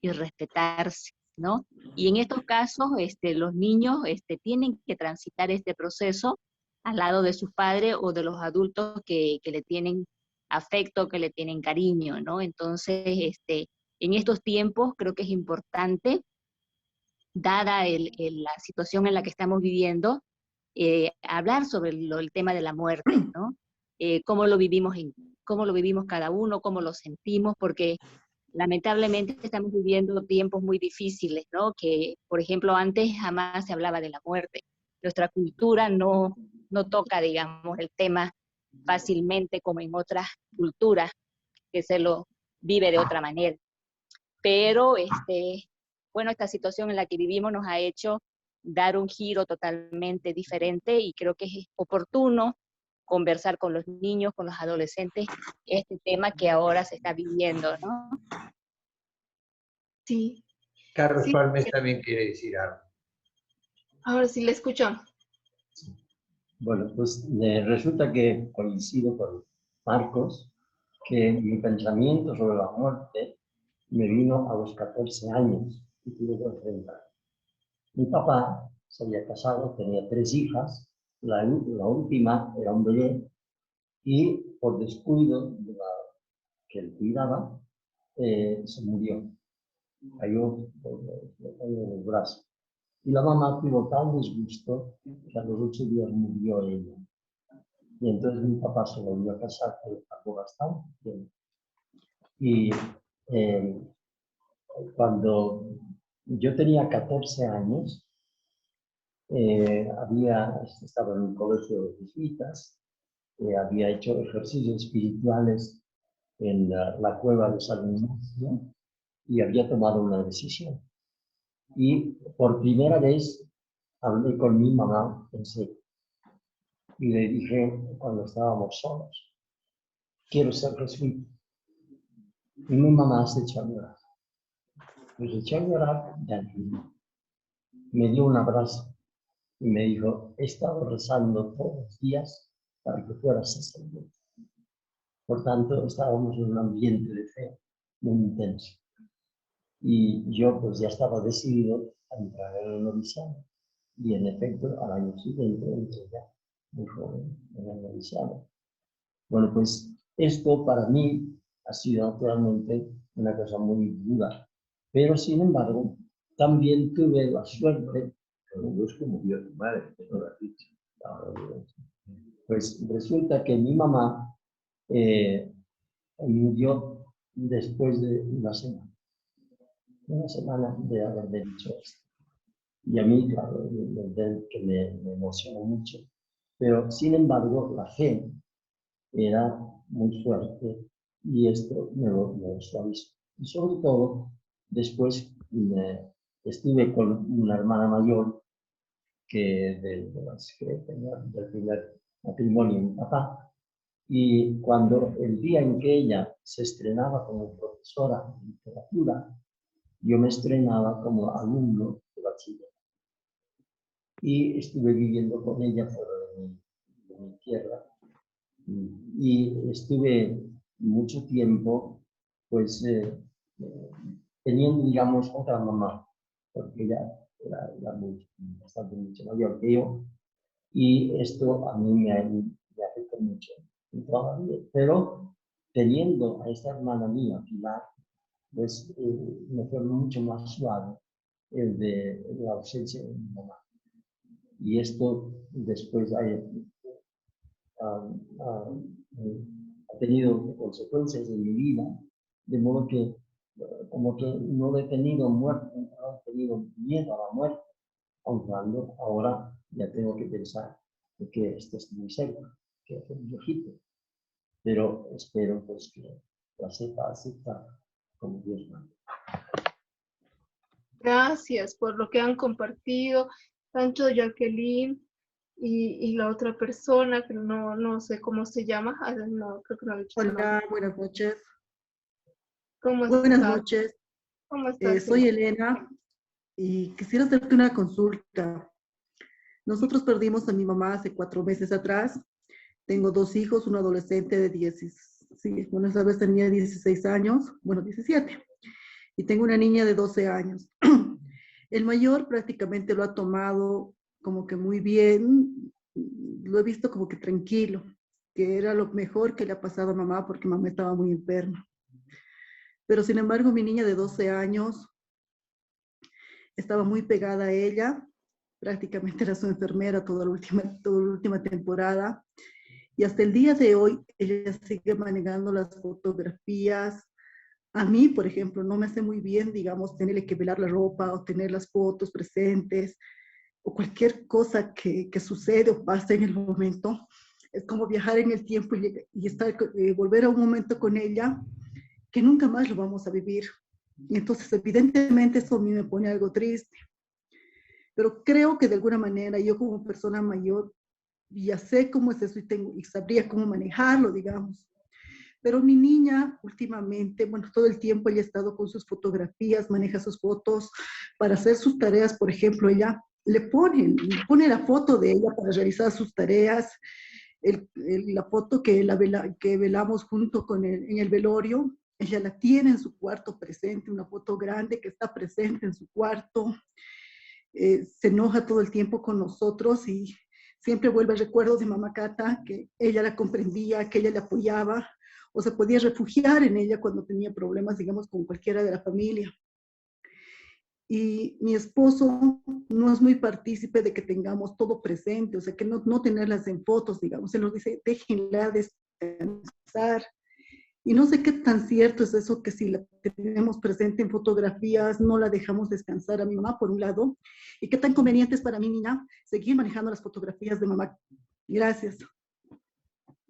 y respetarse, ¿no? Y en estos casos, los niños tienen que transitar este proceso al lado de sus padres o de los adultos que le tienen afecto, que le tienen cariño, ¿no? Entonces, en estos tiempos creo que es importante, dada la situación en la que estamos viviendo, hablar sobre el tema de la muerte, ¿no? Cómo lo vivimos cómo lo vivimos cada uno, cómo lo sentimos, porque lamentablemente estamos viviendo tiempos muy difíciles, ¿no? Que, por ejemplo, antes jamás se hablaba de la muerte. Nuestra cultura no toca, digamos, el tema fácilmente como en otras culturas que se lo vive de otra manera. Pero, bueno, esta situación en la que vivimos nos ha hecho dar un giro totalmente diferente y creo que es oportuno conversar con los niños, con los adolescentes, este tema que ahora se está viviendo, ¿no? Sí, Carlos sí. Palmes también quiere decir algo. Ahora sí le escucho. Bueno, pues resulta que coincido con Marcos, que mi pensamiento sobre la muerte me vino a los 14 años y tuve que enfrentar. Mi papá se había casado, tenía 3 hijas, la última era un bebé y por descuido de la que él cuidaba, se murió, cayó en el brazo. Y la mamá tuvo tal disgusto que a los 8 días murió ella. Y entonces mi papá se volvió a casar, que tardó bastante tiempo. Y cuando yo tenía 14 años, estaba en un colegio de jesuitas, había hecho ejercicios espirituales en la cueva de San Ignacio y había tomado una decisión. Y por primera vez hablé con mi mamá en serio. Y le dije, cuando estábamos solos, quiero ser jesuita. Y mi mamá se echó a llorar. Me echó a llorar de alegría. Me dio un abrazo y me dijo, he estado rezando todos los días para que fueras sacerdote. Por tanto, estábamos en un ambiente de fe muy intenso. Y yo pues ya estaba decidido a entrar en el noviciado. Y en efecto, al año siguiente entré ya muy joven en el noviciado. Bueno, pues esto para mí ha sido naturalmente una cosa muy dura. Pero sin embargo, también tuve la suerte, No es como murió tu madre, que no lo has dicho. pues resulta que mi mamá murió después de una semana de haber dicho esto. Y a mí, claro, que me emocionó mucho. Pero sin embargo, la fe era muy fuerte y esto me lo suavizó. Y sobre todo, después estuve con una hermana mayor de las que tenía del primer matrimonio de mi papá. Y cuando el día en que ella se estrenaba como profesora de literatura, yo me estrenaba como alumno de bachiller. Y estuve viviendo con ella fuera de mi tierra. Y estuve mucho tiempo, pues, teniendo, digamos, otra mamá, porque ella era bastante mucho mayor que yo. Y esto a mí me afectó mucho en toda la vida. Pero teniendo a esta hermana mía, Pilar, pues me fue mucho más suave el de la ausencia de mi mamá. Y esto después ha tenido consecuencias en mi vida, de modo que como que no he tenido muerte, no he tenido miedo a la muerte, aun cuando ahora ya tengo que pensar que esto es muy serio, que es un viejito, pero espero pues que la sepa aceptar como Dios manda. Gracias por lo que han compartido, tanto Jacqueline y la otra persona, que no sé cómo se llama. No, creo que no he dicho su nombre. Hola, buenas noches. ¿Cómo Buenas estás? noches, ¿Cómo estás, soy Elena? Elena y quisiera hacerte una consulta. Nosotros perdimos a mi mamá hace 4 meses atrás. Tengo 2 hijos, un adolescente de 10, sí, bueno, esa vez tenía 16 años, bueno, 17, y tengo una niña de 12 años. El mayor prácticamente lo ha tomado como que muy bien, lo he visto como que tranquilo, que era lo mejor que le ha pasado a mamá porque mamá estaba muy enferma. Pero sin embargo, mi niña de 12 años estaba muy pegada a ella, prácticamente era su enfermera toda la última temporada. Y hasta el día de hoy, ella sigue manejando las fotografías. A mí, por ejemplo, no me hace muy bien, digamos, tenerle que velar la ropa o tener las fotos presentes o cualquier cosa que sucede o pase en el momento. Es como viajar en el tiempo y estar, volver a un momento con ella que nunca más lo vamos a vivir. Y entonces, evidentemente, eso a mí me pone algo triste. Pero creo que de alguna manera yo como persona mayor ya sé cómo es eso y sabría cómo manejarlo, digamos. Pero mi niña últimamente, bueno, todo el tiempo ella ha estado con sus fotografías, maneja sus fotos para hacer sus tareas. Por ejemplo, ella le pone la foto de ella para realizar sus tareas, la foto que velamos junto en el velorio. Ella la tiene en su cuarto presente, una foto grande que está presente en su cuarto. Se enoja todo el tiempo con nosotros y siempre vuelve el recuerdo de mamá Cata, que ella la comprendía, que ella le apoyaba, o se podía refugiar en ella cuando tenía problemas, digamos, con cualquiera de la familia. Y mi esposo no es muy partícipe de que tengamos todo presente, o sea, que no tenerlas en fotos, digamos. Él nos dice, déjenla descansar. Y no sé qué tan cierto es eso, que si la tenemos presente en fotografías, no la dejamos descansar a mi mamá, por un lado. Y qué tan conveniente es para mi niña seguir manejando las fotografías de mamá. Gracias.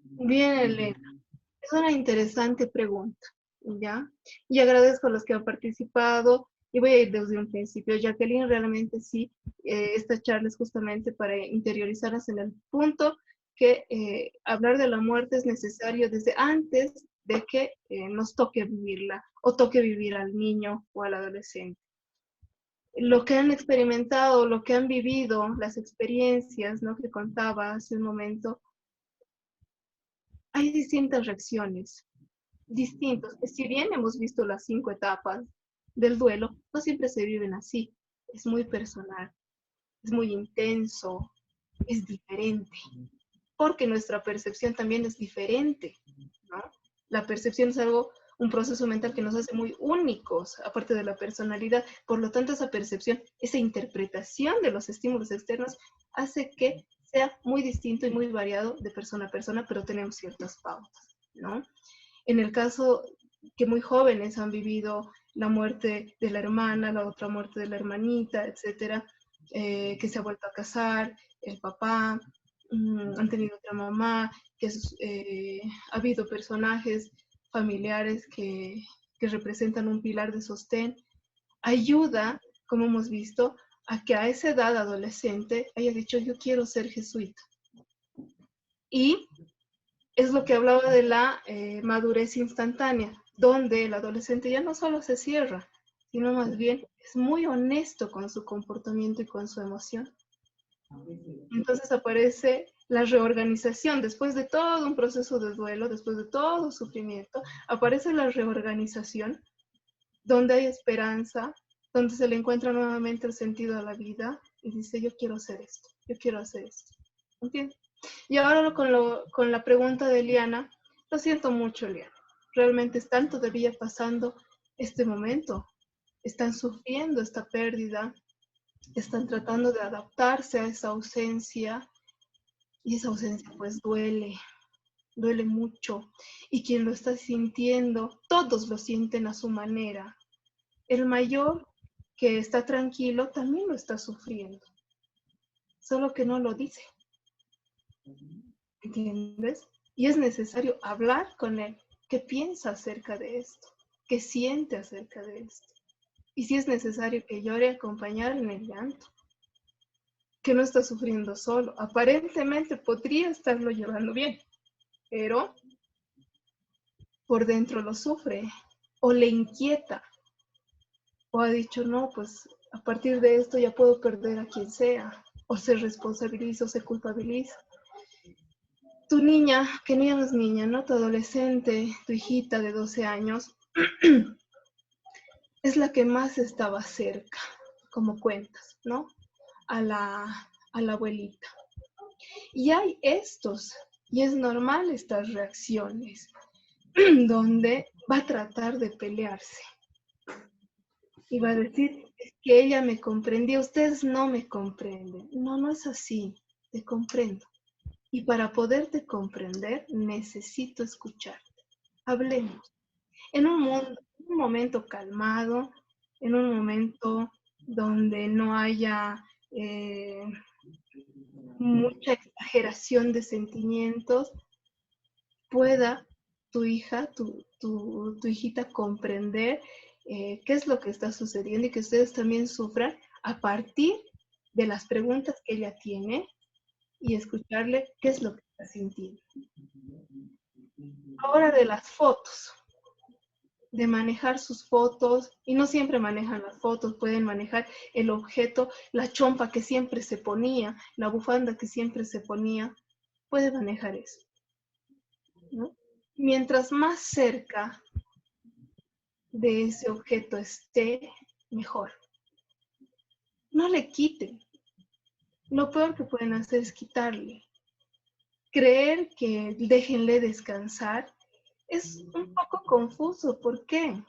Bien, Elena. Es una interesante pregunta, ¿ya? Y agradezco a los que han participado. Y voy a ir desde un principio. Jacqueline, realmente sí, esta charla es justamente para interiorizarnos en el punto que hablar de la muerte es necesario desde antes de que nos toque vivirla o toque vivir al niño o al adolescente. Lo que han experimentado, lo que han vivido, las experiencias, ¿no?, que contaba hace un momento, hay distintas reacciones, distintos, que si bien hemos visto las 5 etapas del duelo, no siempre se viven así. Es muy personal, es muy intenso, es diferente, porque nuestra percepción también es diferente, ¿no? La percepción es un proceso mental que nos hace muy únicos, aparte de la personalidad. Por lo tanto, esa percepción, esa interpretación de los estímulos externos hace que sea muy distinto y muy variado de persona a persona, pero tenemos ciertas pautas, ¿no? En el caso que muy jóvenes han vivido la muerte de la hermana, la otra muerte de la hermanita, etcétera, que se ha vuelto a casar, el papá, han tenido otra mamá, que ha habido personajes familiares que representan un pilar de sostén, ayuda, como hemos visto, a que a esa edad adolescente haya dicho, yo quiero ser jesuita. Y es lo que hablaba de la madurez instantánea, donde el adolescente ya no solo se cierra, sino más bien es muy honesto con su comportamiento y con su emoción. Entonces aparece la reorganización. Después de todo un proceso de duelo, después de todo sufrimiento, aparece la reorganización, donde hay esperanza, donde se le encuentra nuevamente el sentido a la vida y dice, yo quiero hacer esto, yo quiero hacer esto. ¿Entiendes? Y ahora con la pregunta de Eliana, lo siento mucho, Eliana. Realmente están todavía pasando este momento, están sufriendo esta pérdida, están tratando de adaptarse a esa ausencia y esa ausencia pues duele mucho. Y quien lo está sintiendo, todos lo sienten a su manera. El mayor, que está tranquilo, también lo está sufriendo, solo que no lo dice. ¿Entiendes? Y es necesario hablar con él. ¿Qué piensa acerca de esto? ¿Qué siente acerca de esto? Y si es necesario que llore, acompañar en el llanto. Que no está sufriendo solo. Aparentemente podría estarlo llevando bien, pero por dentro lo sufre. o le inquieta, o ha dicho, no, pues a partir de esto ya puedo perder a quien sea, o se responsabiliza o se culpabiliza. Tu niña, que no es niña, ¿no? Tu adolescente, tu hijita de 12 años, es la que más estaba cerca, como cuentas, ¿no? A la abuelita. Y hay y es normal estas reacciones, donde va a tratar de pelearse. Y va a decir, es que ella me comprendió, ustedes no me comprenden. No, no es así, te comprendo. Y para poderte comprender, necesito escucharte. Hablemos. En un momento calmado, en un momento donde no haya mucha exageración de sentimientos, pueda tu hija, tu hijita comprender qué es lo que está sucediendo y que ustedes también sufran a partir de las preguntas que ella tiene y escucharle qué es lo que está sintiendo. Ahora de las fotos, de manejar sus fotos, y no siempre manejan las fotos, pueden manejar el objeto, la chompa que siempre se ponía, la bufanda que siempre se ponía, puede manejar eso, ¿no? Mientras más cerca de ese objeto esté, mejor. No le quiten. Lo peor que pueden hacer es quitarle. Creer que déjenle descansar es un poco confuso. ¿Por qué?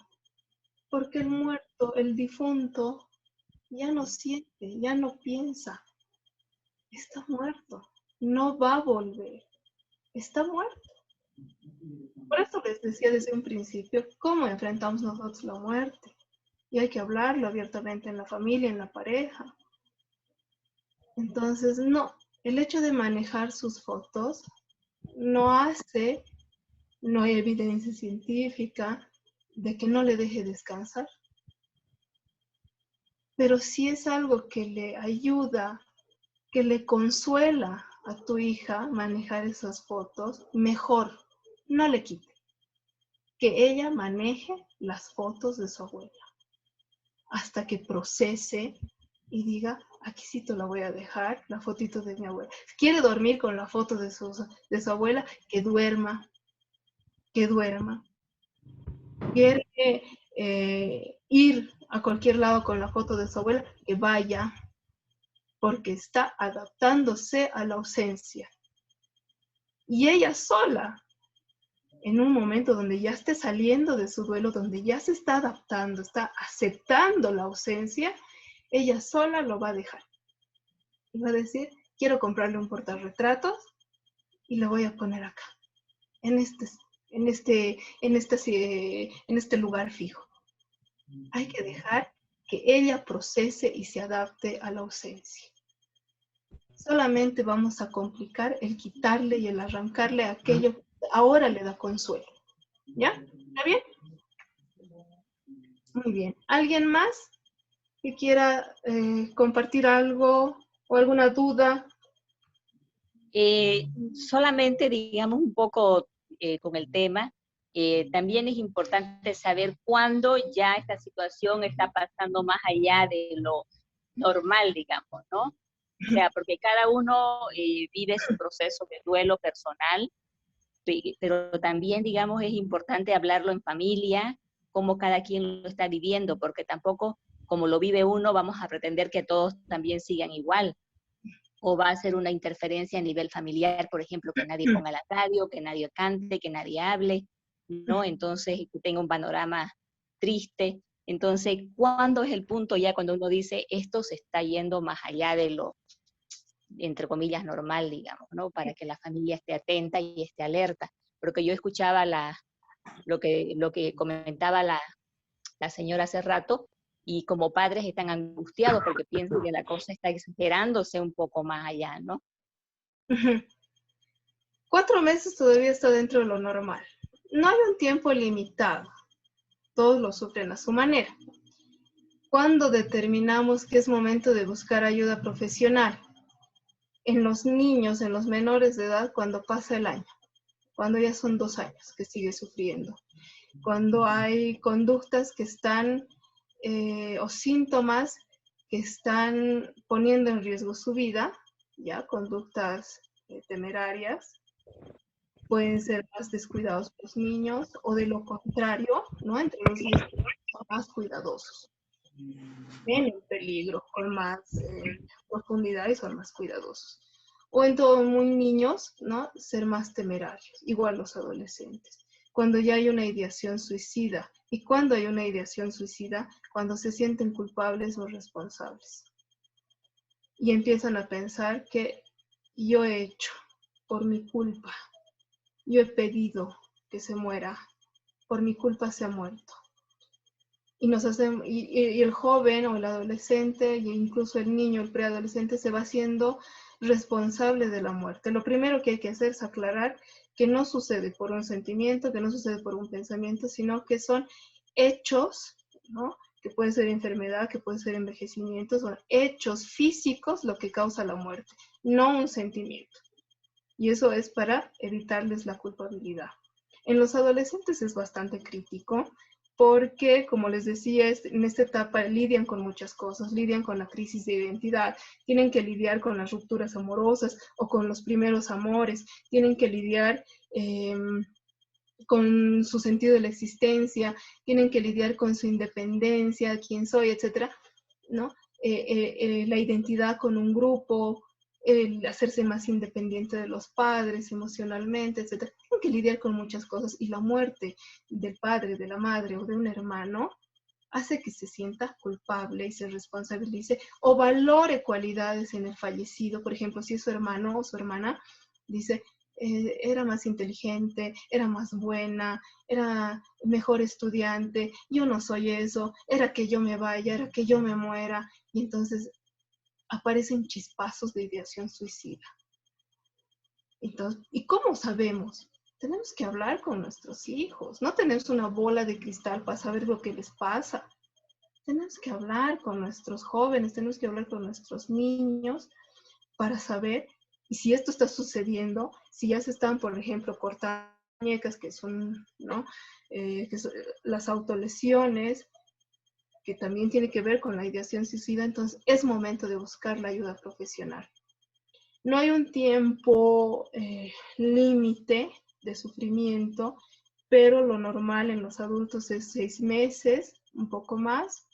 Porque el muerto, el difunto, ya no siente, ya no piensa. Está muerto. No va a volver. Está muerto. Por eso les decía desde un principio cómo enfrentamos nosotros la muerte. Y hay que hablarlo abiertamente en la familia, en la pareja. Entonces, no, el hecho de manejar sus fotos no hay evidencia científica de que no le deje descansar, pero sí es algo que le ayuda, que le consuela a tu hija manejar esas fotos, mejor, no le quite, que ella maneje las fotos de su abuela hasta que procese y diga, aquí sí te la voy a dejar, la fotito de mi abuela. Si quiere dormir con la foto de su abuela, que duerma, que duerma. Quiere ir a cualquier lado con la foto de su abuela, que vaya, porque está adaptándose a la ausencia. Y ella sola, en un momento donde ya esté saliendo de su duelo, donde ya se está adaptando, está aceptando la ausencia, ella sola lo va a dejar. Y va a decir, quiero comprarle un portarretratos y lo voy a poner acá, en este lugar fijo. Hay que dejar que ella procese y se adapte a la ausencia. Solamente vamos a complicar el quitarle y el arrancarle aquello que ahora le da consuelo. ¿Ya? ¿Está bien? Muy bien. ¿Alguien más que quiera compartir algo o alguna duda? Solamente, digamos, un poco con el tema, también es importante saber cuándo ya esta situación está pasando más allá de lo normal, digamos, ¿no? O sea, porque cada uno vive su proceso de duelo personal, pero también, digamos, es importante hablarlo en familia, cómo cada quien lo está viviendo, porque tampoco, como lo vive uno, vamos a pretender que todos también sigan igual. O va a ser una interferencia a nivel familiar, por ejemplo, que nadie ponga la radio, que nadie cante, que nadie hable, ¿no? Entonces, que tenga un panorama triste. Entonces, ¿cuándo es el punto ya cuando uno dice esto se está yendo más allá de lo, entre comillas, normal, digamos, ¿no? Para que la familia esté atenta y esté alerta. Porque yo escuchaba lo que comentaba la señora hace rato, y como padres están angustiados porque piensan que la cosa está exagerándose un poco más allá, ¿no? 4 meses todavía está dentro de lo normal. No hay un tiempo limitado. Todos lo sufren a su manera. ¿Cuándo determinamos que es momento de buscar ayuda profesional? En los niños, en los menores de edad, cuando pasa el año, cuando ya son 2 años que sigue sufriendo. cuando hay conductas que están o síntomas que están poniendo en riesgo su vida, ya conductas temerarias, pueden ser más descuidados los niños o de lo contrario, ¿no? Entre los niños son más cuidadosos, ven el peligro con más profundidad y son más cuidadosos. O en todos muy niños, ¿no? Ser más temerarios, igual los adolescentes. Cuando ya hay una ideación suicida, y cuando hay una ideación suicida, cuando se sienten culpables o responsables. Y empiezan a pensar que yo he hecho por mi culpa, yo he pedido que se muera, por mi culpa se ha muerto. Y, y el joven o el adolescente, e incluso el niño, el preadolescente, se va haciendo responsable de la muerte. Lo primero que hay que hacer es aclarar que no sucede por un sentimiento, que no sucede por un pensamiento, sino que son hechos, ¿no? Que puede ser enfermedad, que puede ser envejecimiento, son hechos físicos lo que causa la muerte, no un sentimiento. Y eso es para evitarles la culpabilidad. En los adolescentes es bastante crítico porque, como les decía, en esta etapa lidian con muchas cosas, lidian con la crisis de identidad, tienen que lidiar con las rupturas amorosas o con los primeros amores, tienen que lidiar con su sentido de la existencia, tienen que lidiar con su independencia, quién soy, etcétera, ¿no? La identidad con un grupo, el hacerse más independiente de los padres emocionalmente, etcétera. Tienen que lidiar con muchas cosas y la muerte del padre, de la madre o de un hermano hace que se sienta culpable y se responsabilice o valore cualidades en el fallecido. Por ejemplo, si es su hermano o su hermana, dice, era más inteligente, era más buena, era mejor estudiante, yo no soy eso, era que yo me vaya, era que yo me muera. Y entonces aparecen chispazos de ideación suicida. Entonces, ¿y cómo sabemos? Tenemos que hablar con nuestros hijos. No tenemos una bola de cristal para saber lo que les pasa. Tenemos que hablar con nuestros jóvenes, tenemos que hablar con nuestros niños para saber y si esto está sucediendo, si ya se están, por ejemplo, cortando muñecas, que son, ¿no? Que son las autolesiones, que también tiene que ver con la ideación suicida, entonces es momento de buscar la ayuda profesional. No hay un tiempo límite de sufrimiento, pero lo normal en los adultos es 6 meses, un poco más,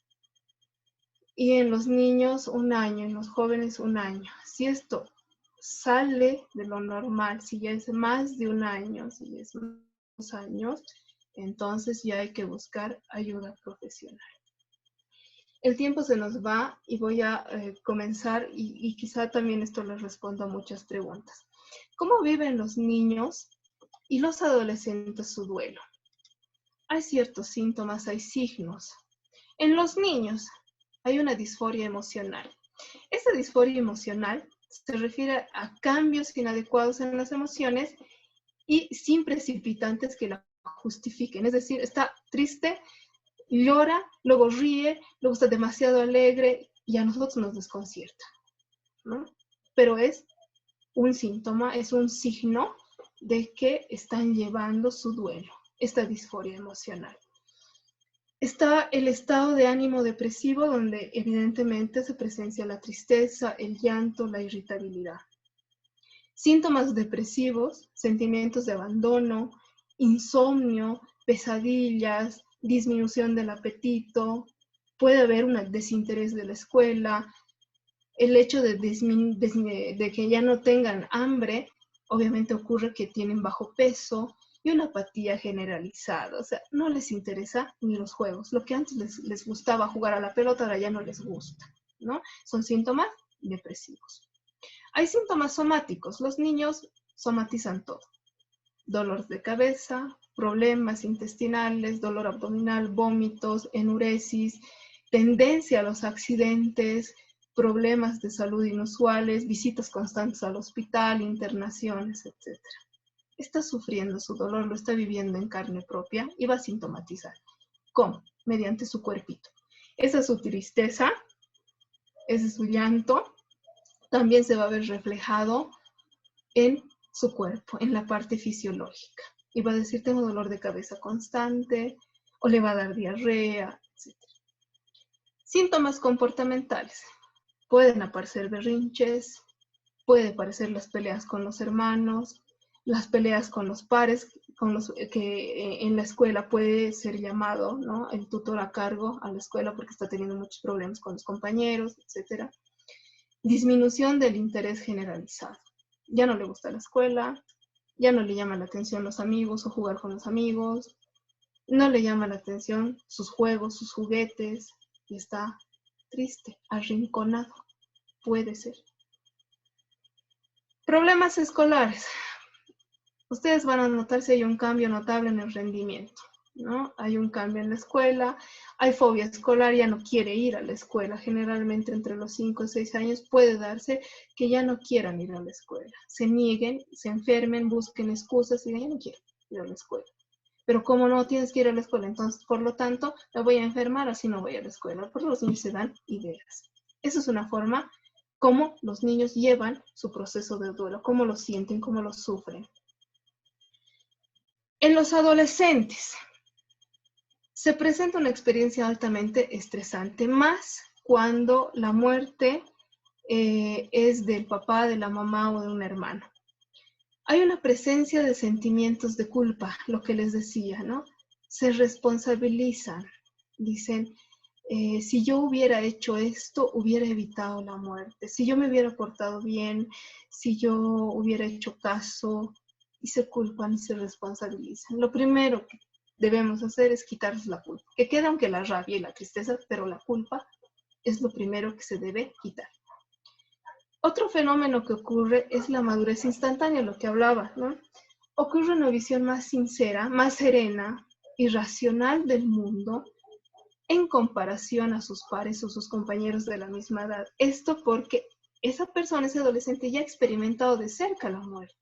y en los niños 1 año, en los jóvenes 1 año. Si esto sale de lo normal, si ya es más de 1 año, si es más de 2 años, entonces ya hay que buscar ayuda profesional. El tiempo se nos va y voy a comenzar y quizá también esto les respondo a muchas preguntas. ¿Cómo viven los niños y los adolescentes su duelo? Hay ciertos síntomas, hay signos. En los niños hay una disforia emocional. Esta disforia emocional se refiere a cambios inadecuados en las emociones y sin precipitantes que la justifiquen. Es decir, está triste, llora, luego ríe, luego está demasiado alegre y a nosotros nos desconcierta, ¿no? Pero es un síntoma, es un signo de que están llevando su duelo, esta disforia emocional. Está el estado de ánimo depresivo, donde evidentemente se presencia la tristeza, el llanto, la irritabilidad. Síntomas depresivos, sentimientos de abandono, insomnio, pesadillas, disminución del apetito, puede haber un desinterés de la escuela, el hecho de que ya no tengan hambre, obviamente ocurre que tienen bajo peso y una apatía generalizada, o sea, no les interesa ni los juegos, lo que antes les gustaba jugar a la pelota ahora ya no les gusta, ¿no? Son síntomas depresivos. Hay síntomas somáticos, los niños somatizan todo, dolor de cabeza, problemas intestinales, dolor abdominal, vómitos, enuresis, tendencia a los accidentes, problemas de salud inusuales, visitas constantes al hospital, internaciones, etc. Está sufriendo su dolor, lo está viviendo en carne propia y va a sintomatizar. ¿Cómo? Mediante su cuerpito. Esa es su tristeza, ese es su llanto, también se va a ver reflejado en su cuerpo, en la parte fisiológica. y va a decir tengo dolor de cabeza constante o le va a dar diarrea, etc. Síntomas comportamentales. Pueden aparecer berrinches, puede aparecer las peleas con los hermanos, las peleas con los pares, con los que en la escuela puede ser llamado, ¿no?, el tutor a cargo a la escuela porque está teniendo muchos problemas con los compañeros, etc. Disminución del interés generalizado. Ya no le gusta la escuela, ya no le llama la atención los amigos o jugar con los amigos, no le llama la atención sus juegos, sus juguetes, y está triste, arrinconado. Puede ser. Problemas escolares. Ustedes van a notar si hay un cambio notable en el rendimiento, ¿no? Hay un cambio en la escuela, hay fobia escolar, ya no quiere ir a la escuela. Generalmente entre los 5 o 6 años puede darse que ya no quieran ir a la escuela. Se nieguen, se enfermen, busquen excusas y digan, ya no quiero ir a la escuela. Pero como no tienes que ir a la escuela, entonces por lo tanto me voy a enfermar, así no voy a la escuela. Por los niños se dan ideas. Esa es una forma como los niños llevan su proceso de duelo, cómo lo sienten, cómo lo sufren. En los adolescentes se presenta una experiencia altamente estresante, más cuando la muerte es del papá, de la mamá o de un hermano. Hay una presencia de sentimientos de culpa, lo que les decía, ¿no? Se responsabilizan, dicen, si yo hubiera hecho esto, hubiera evitado la muerte. Si yo me hubiera portado bien, si yo hubiera hecho caso, y se culpan y se responsabilizan. Lo primero que debemos hacer es quitarles la culpa. Que queda aunque la rabia y la tristeza, pero la culpa es lo primero que se debe quitar. Otro fenómeno que ocurre es la madurez instantánea, lo que hablaba, ¿no? Ocurre una visión más sincera, más serena y racional del mundo en comparación a sus pares o sus compañeros de la misma edad. Esto porque esa persona, ese adolescente, ya ha experimentado de cerca la muerte.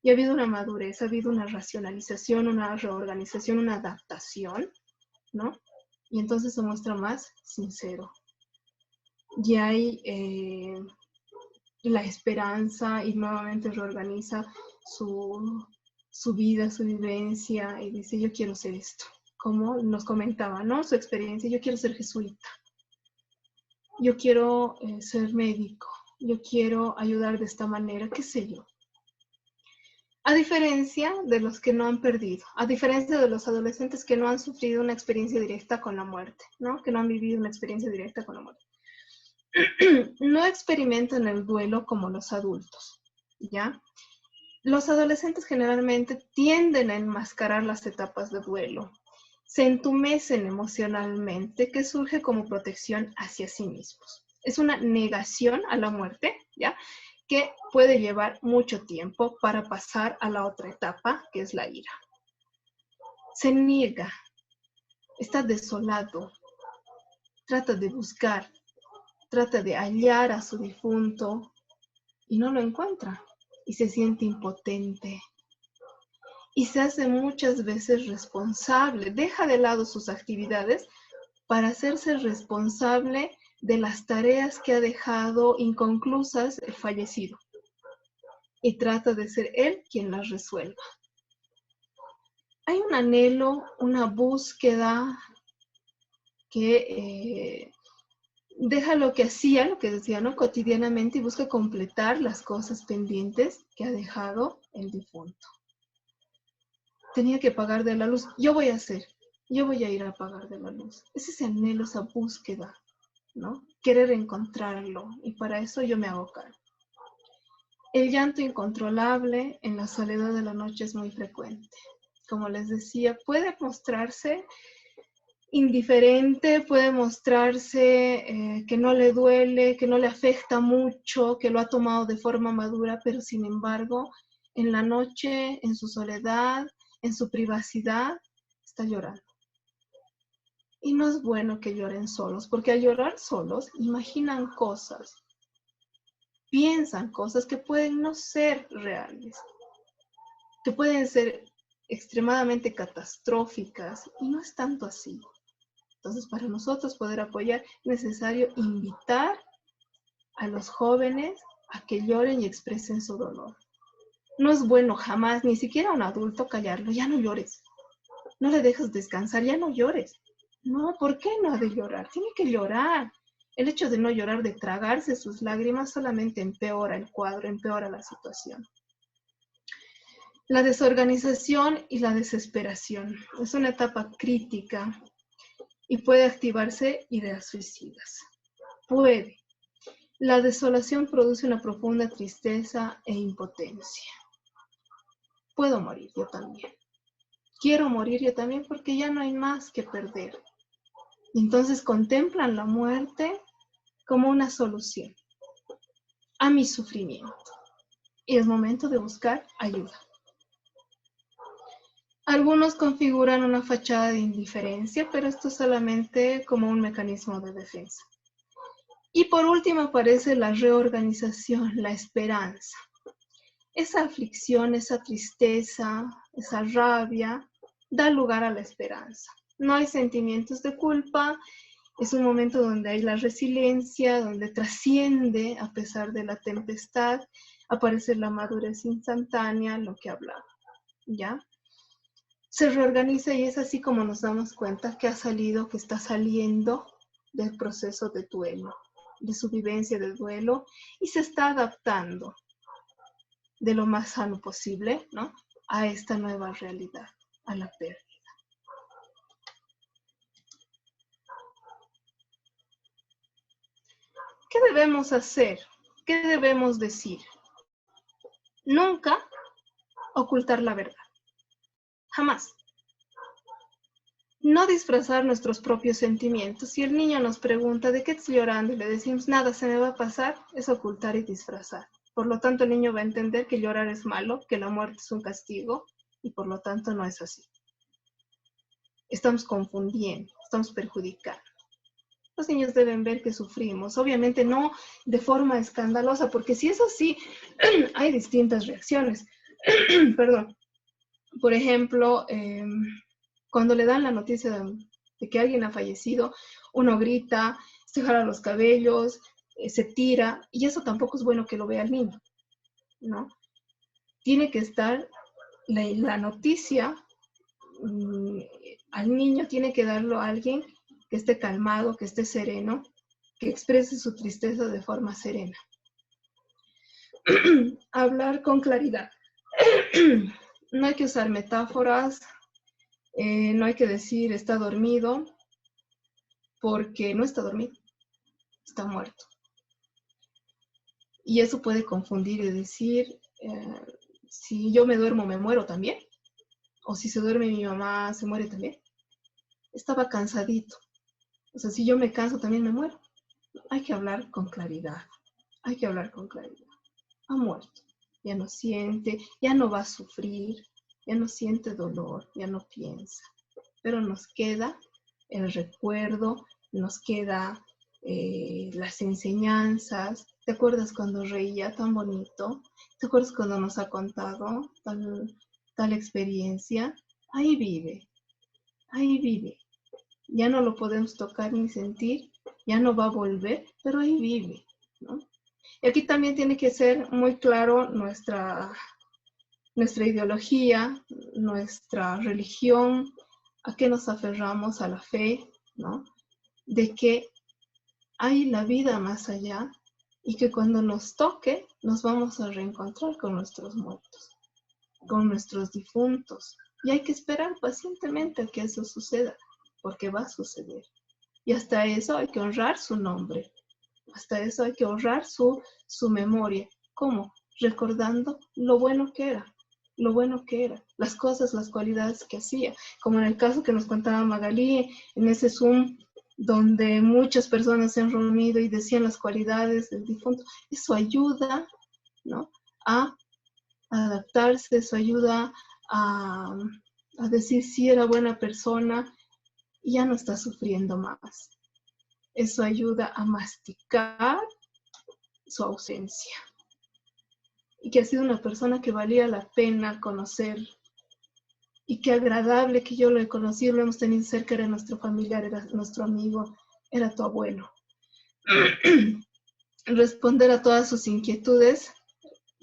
Y ha habido una madurez, ha habido una racionalización, una reorganización, una adaptación, ¿no? Y entonces se muestra más sincero. Y hay la esperanza y nuevamente reorganiza su vida, su vivencia y dice, yo quiero ser esto. Como nos comentaba, ¿no? Su experiencia, yo quiero ser jesuita. Yo quiero ser médico. Yo quiero ayudar de esta manera, qué sé yo. A diferencia de los que no han perdido, a diferencia de los adolescentes que no han sufrido una experiencia directa con la muerte, ¿no? Que no han vivido una experiencia directa con la muerte. No experimentan el duelo como los adultos, ¿ya? Los adolescentes generalmente tienden a enmascarar las etapas de duelo. Se entumecen emocionalmente, que surge como protección hacia sí mismos. Es una negación a la muerte, ¿ya?, que puede llevar mucho tiempo para pasar a la otra etapa, que es la ira. Se niega, está desolado, trata de buscar, trata de hallar a su difunto y no lo encuentra y se siente impotente. Y se hace muchas veces responsable, deja de lado sus actividades para hacerse responsable de las tareas que ha dejado inconclusas el fallecido. Y trata de ser él quien las resuelva. Hay un anhelo, una búsqueda que deja lo que hacía, lo que decía, ¿no?, cotidianamente y busca completar las cosas pendientes que ha dejado el difunto. Tenía que pagar de la luz, yo voy a hacer, yo voy a ir a pagar de la luz. Es ese anhelo, esa búsqueda, ¿no? Querer encontrarlo y para eso yo me hago cargo. El llanto incontrolable en la soledad de la noche es muy frecuente. Como les decía, puede mostrarse indiferente, puede mostrarse que no le duele, que no le afecta mucho, que lo ha tomado de forma madura, pero sin embargo, en la noche, en su soledad, en su privacidad, está llorando. Y no es bueno que lloren solos, porque al llorar solos imaginan cosas, piensan cosas que pueden no ser reales, que pueden ser extremadamente catastróficas, y no es tanto así. Entonces, para nosotros poder apoyar, es necesario invitar a los jóvenes a que lloren y expresen su dolor. No es bueno jamás, ni siquiera a un adulto, callarlo. Ya no llores. No le dejes descansar, ya no llores. No, ¿por qué no ha de llorar? Tiene que llorar. El hecho de no llorar, de tragarse sus lágrimas, solamente empeora el cuadro, empeora la situación. La desorganización y la desesperación es una etapa crítica y puede activarse ideas suicidas. Puede. La desolación produce una profunda tristeza e impotencia. Puedo morir yo también. Quiero morir yo también porque ya no hay más que perder. Y entonces contemplan la muerte como una solución a mi sufrimiento. Y es momento de buscar ayuda. Algunos configuran una fachada de indiferencia, pero esto es solamente como un mecanismo de defensa. Y por último aparece la reorganización, la esperanza. Esa aflicción, esa tristeza, esa rabia, da lugar a la esperanza. No hay sentimientos de culpa, es un momento donde hay la resiliencia, donde trasciende a pesar de la tempestad, aparece la madurez instantánea, lo que hablaba, ¿ya? Se reorganiza y es así como nos damos cuenta que ha salido, que está saliendo del proceso de duelo, de su vivencia de duelo, y se está adaptando de lo más sano posible, ¿no?, a esta nueva realidad, a la pérdida. ¿Qué debemos hacer? ¿Qué debemos decir? Nunca ocultar la verdad. Jamás. No disfrazar nuestros propios sentimientos. Si el niño nos pregunta ¿de qué estás llorando? Y le decimos nada se me va a pasar, es ocultar y disfrazar. Por lo tanto, el niño va a entender que llorar es malo, que la muerte es un castigo, y por lo tanto no es así. Estamos confundiendo, estamos perjudicando. Los niños deben ver que sufrimos, obviamente no de forma escandalosa, porque si es así, hay distintas reacciones. Perdón. Por ejemplo, cuando le dan la noticia de que alguien ha fallecido, uno grita, se jala los cabellos, se tira, y eso tampoco es bueno que lo vea el niño, ¿no? Tiene que estar la noticia, al niño tiene que darlo a alguien que esté calmado, que esté sereno, que exprese su tristeza de forma serena. Hablar con claridad. No hay que usar metáforas, no hay que decir está dormido, porque no está dormido, está muerto. Y eso puede confundir y decir, si yo me duermo, me muero también. O si se duerme mi mamá, se muere también. Estaba cansadito. O sea, si yo me canso, también me muero. Hay que hablar con claridad. Hay que hablar con claridad. Ha muerto. Ya no siente, ya no va a sufrir, ya no siente dolor, ya no piensa. Pero nos queda el recuerdo, nos queda las enseñanzas. ¿Te acuerdas cuando reía tan bonito? ¿Te acuerdas cuando nos ha contado tal experiencia? Ahí vive, ahí vive. Ya no lo podemos tocar ni sentir, ya no va a volver, pero ahí vive, ¿no? Y aquí también tiene que ser muy claro nuestra ideología, nuestra religión, a qué nos aferramos, a la fe, ¿no? De que hay la vida más allá y que cuando nos toque nos vamos a reencontrar con nuestros muertos, con nuestros difuntos. Y hay que esperar pacientemente a que eso suceda, porque va a suceder. Y hasta eso hay que honrar su nombre, hasta eso hay que honrar su memoria. ¿Cómo? Recordando lo bueno que era, las cosas, las cualidades que hacía, como en el caso que nos contaba Magalí, en ese Zoom donde muchas personas se han reunido y decían las cualidades del difunto. Eso ayuda, ¿no?, a adaptarse, eso ayuda a decir si era buena persona y ya no está sufriendo más. Eso ayuda a masticar su ausencia. Y que ha sido una persona que valía la pena conocer. Y qué agradable que yo lo he conocido, lo hemos tenido cerca, era nuestro familiar, era nuestro amigo, era tu abuelo. Responder a todas sus inquietudes,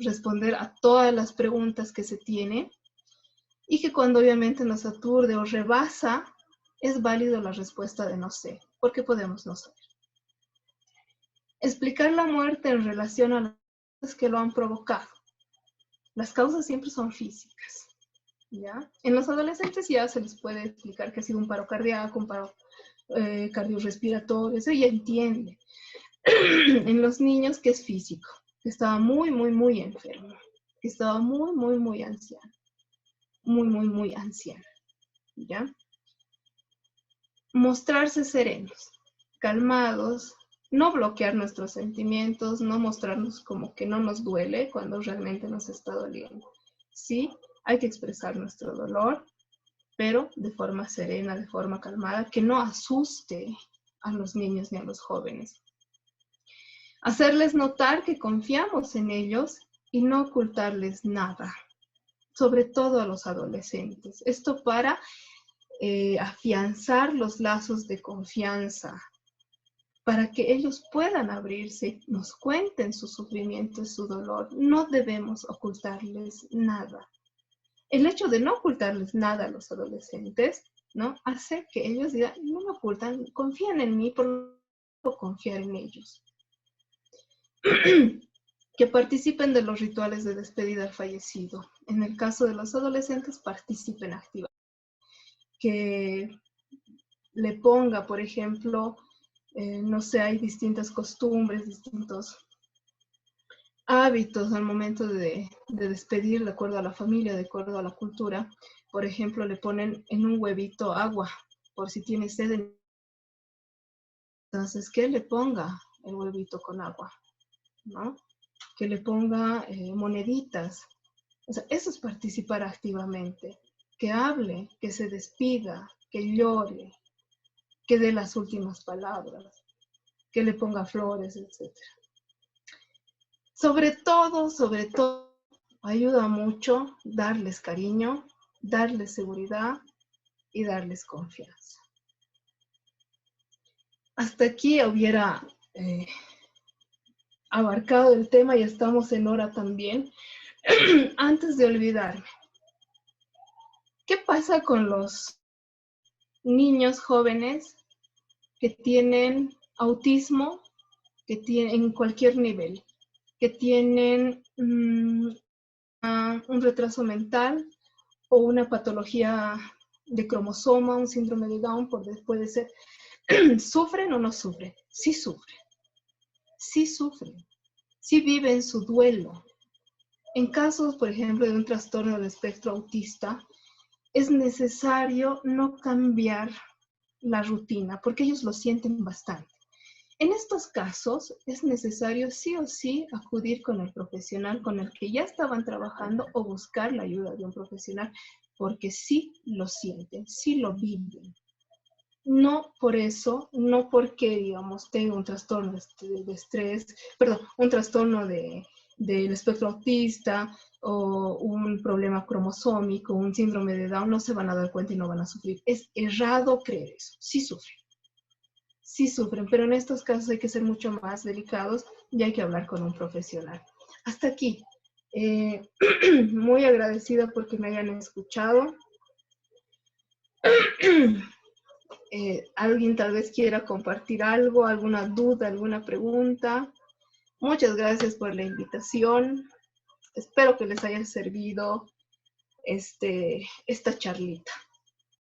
responder a todas las preguntas que se tiene y que cuando obviamente nos aturde o rebasa, es válido la respuesta de no sé, porque podemos no saber. Explicar la muerte en relación a las cosas que lo han provocado. Las causas siempre son físicas, ¿ya? En los adolescentes ya se les puede explicar que ha sido un paro cardíaco, un paro cardiorrespiratorio, eso ya entiende. En los niños que es físico, que estaba muy enfermo, que estaba muy anciano, muy anciano, ¿ya? Mostrarse serenos, calmados, no bloquear nuestros sentimientos, no mostrarnos como que no nos duele cuando realmente nos está doliendo. Sí, hay que expresar nuestro dolor, pero de forma serena, de forma calmada, que no asuste a los niños ni a los jóvenes. Hacerles notar que confiamos en ellos y no ocultarles nada, sobre todo a los adolescentes. Esto para afianzar los lazos de confianza, para que ellos puedan abrirse, nos cuenten su sufrimiento y su dolor. No debemos ocultarles nada. El hecho de no ocultarles nada a los adolescentes, ¿no?, hace que ellos digan, no me ocultan, confían en mí, por lo tanto confiar en ellos. Que participen de los rituales de despedida al fallecido. En el caso de los adolescentes, participen activamente. Que le ponga, por ejemplo, no sé, hay distintas costumbres, distintos hábitos al momento de despedir, de acuerdo a la familia, de acuerdo a la cultura. Por ejemplo, le ponen en un huevito agua, por si tiene sed. Entonces, que le ponga el huevito con agua, ¿no? Que le ponga moneditas. O sea, eso es participar activamente. Que hable, que se despida, que llore, que dé las últimas palabras, que le ponga flores, etc. Sobre todo, ayuda mucho darles cariño, darles seguridad y darles confianza. Hasta aquí hubiera abarcado el tema y estamos en hora también. Antes de olvidarme, ¿qué pasa con los niños jóvenes que tienen autismo, que tienen en cualquier nivel, que tienen un retraso mental o una patología de cromosoma, un síndrome de Down, puede ser? ¿Sufren o no sufren? Sí sufren. Sí sufren. Sí viven su duelo. En casos, por ejemplo, de un trastorno del espectro autista, es necesario no cambiar la rutina, porque ellos lo sienten bastante. En estos casos es necesario sí o sí acudir con el profesional con el que ya estaban trabajando o buscar la ayuda de un profesional, porque sí lo sienten, sí lo viven. No por eso, no porque, digamos, tengo un trastorno de estrés, perdón, un trastorno del espectro autista o un problema cromosómico, un síndrome de Down, no se van a dar cuenta y no van a sufrir. Es errado creer eso. Sí sufren, pero en estos casos hay que ser mucho más delicados y hay que hablar con un profesional. Hasta aquí. Muy agradecida porque me hayan escuchado. Alguien tal vez quiera compartir algo, alguna duda, alguna pregunta. Muchas gracias por la invitación. Espero que les haya servido esta charlita.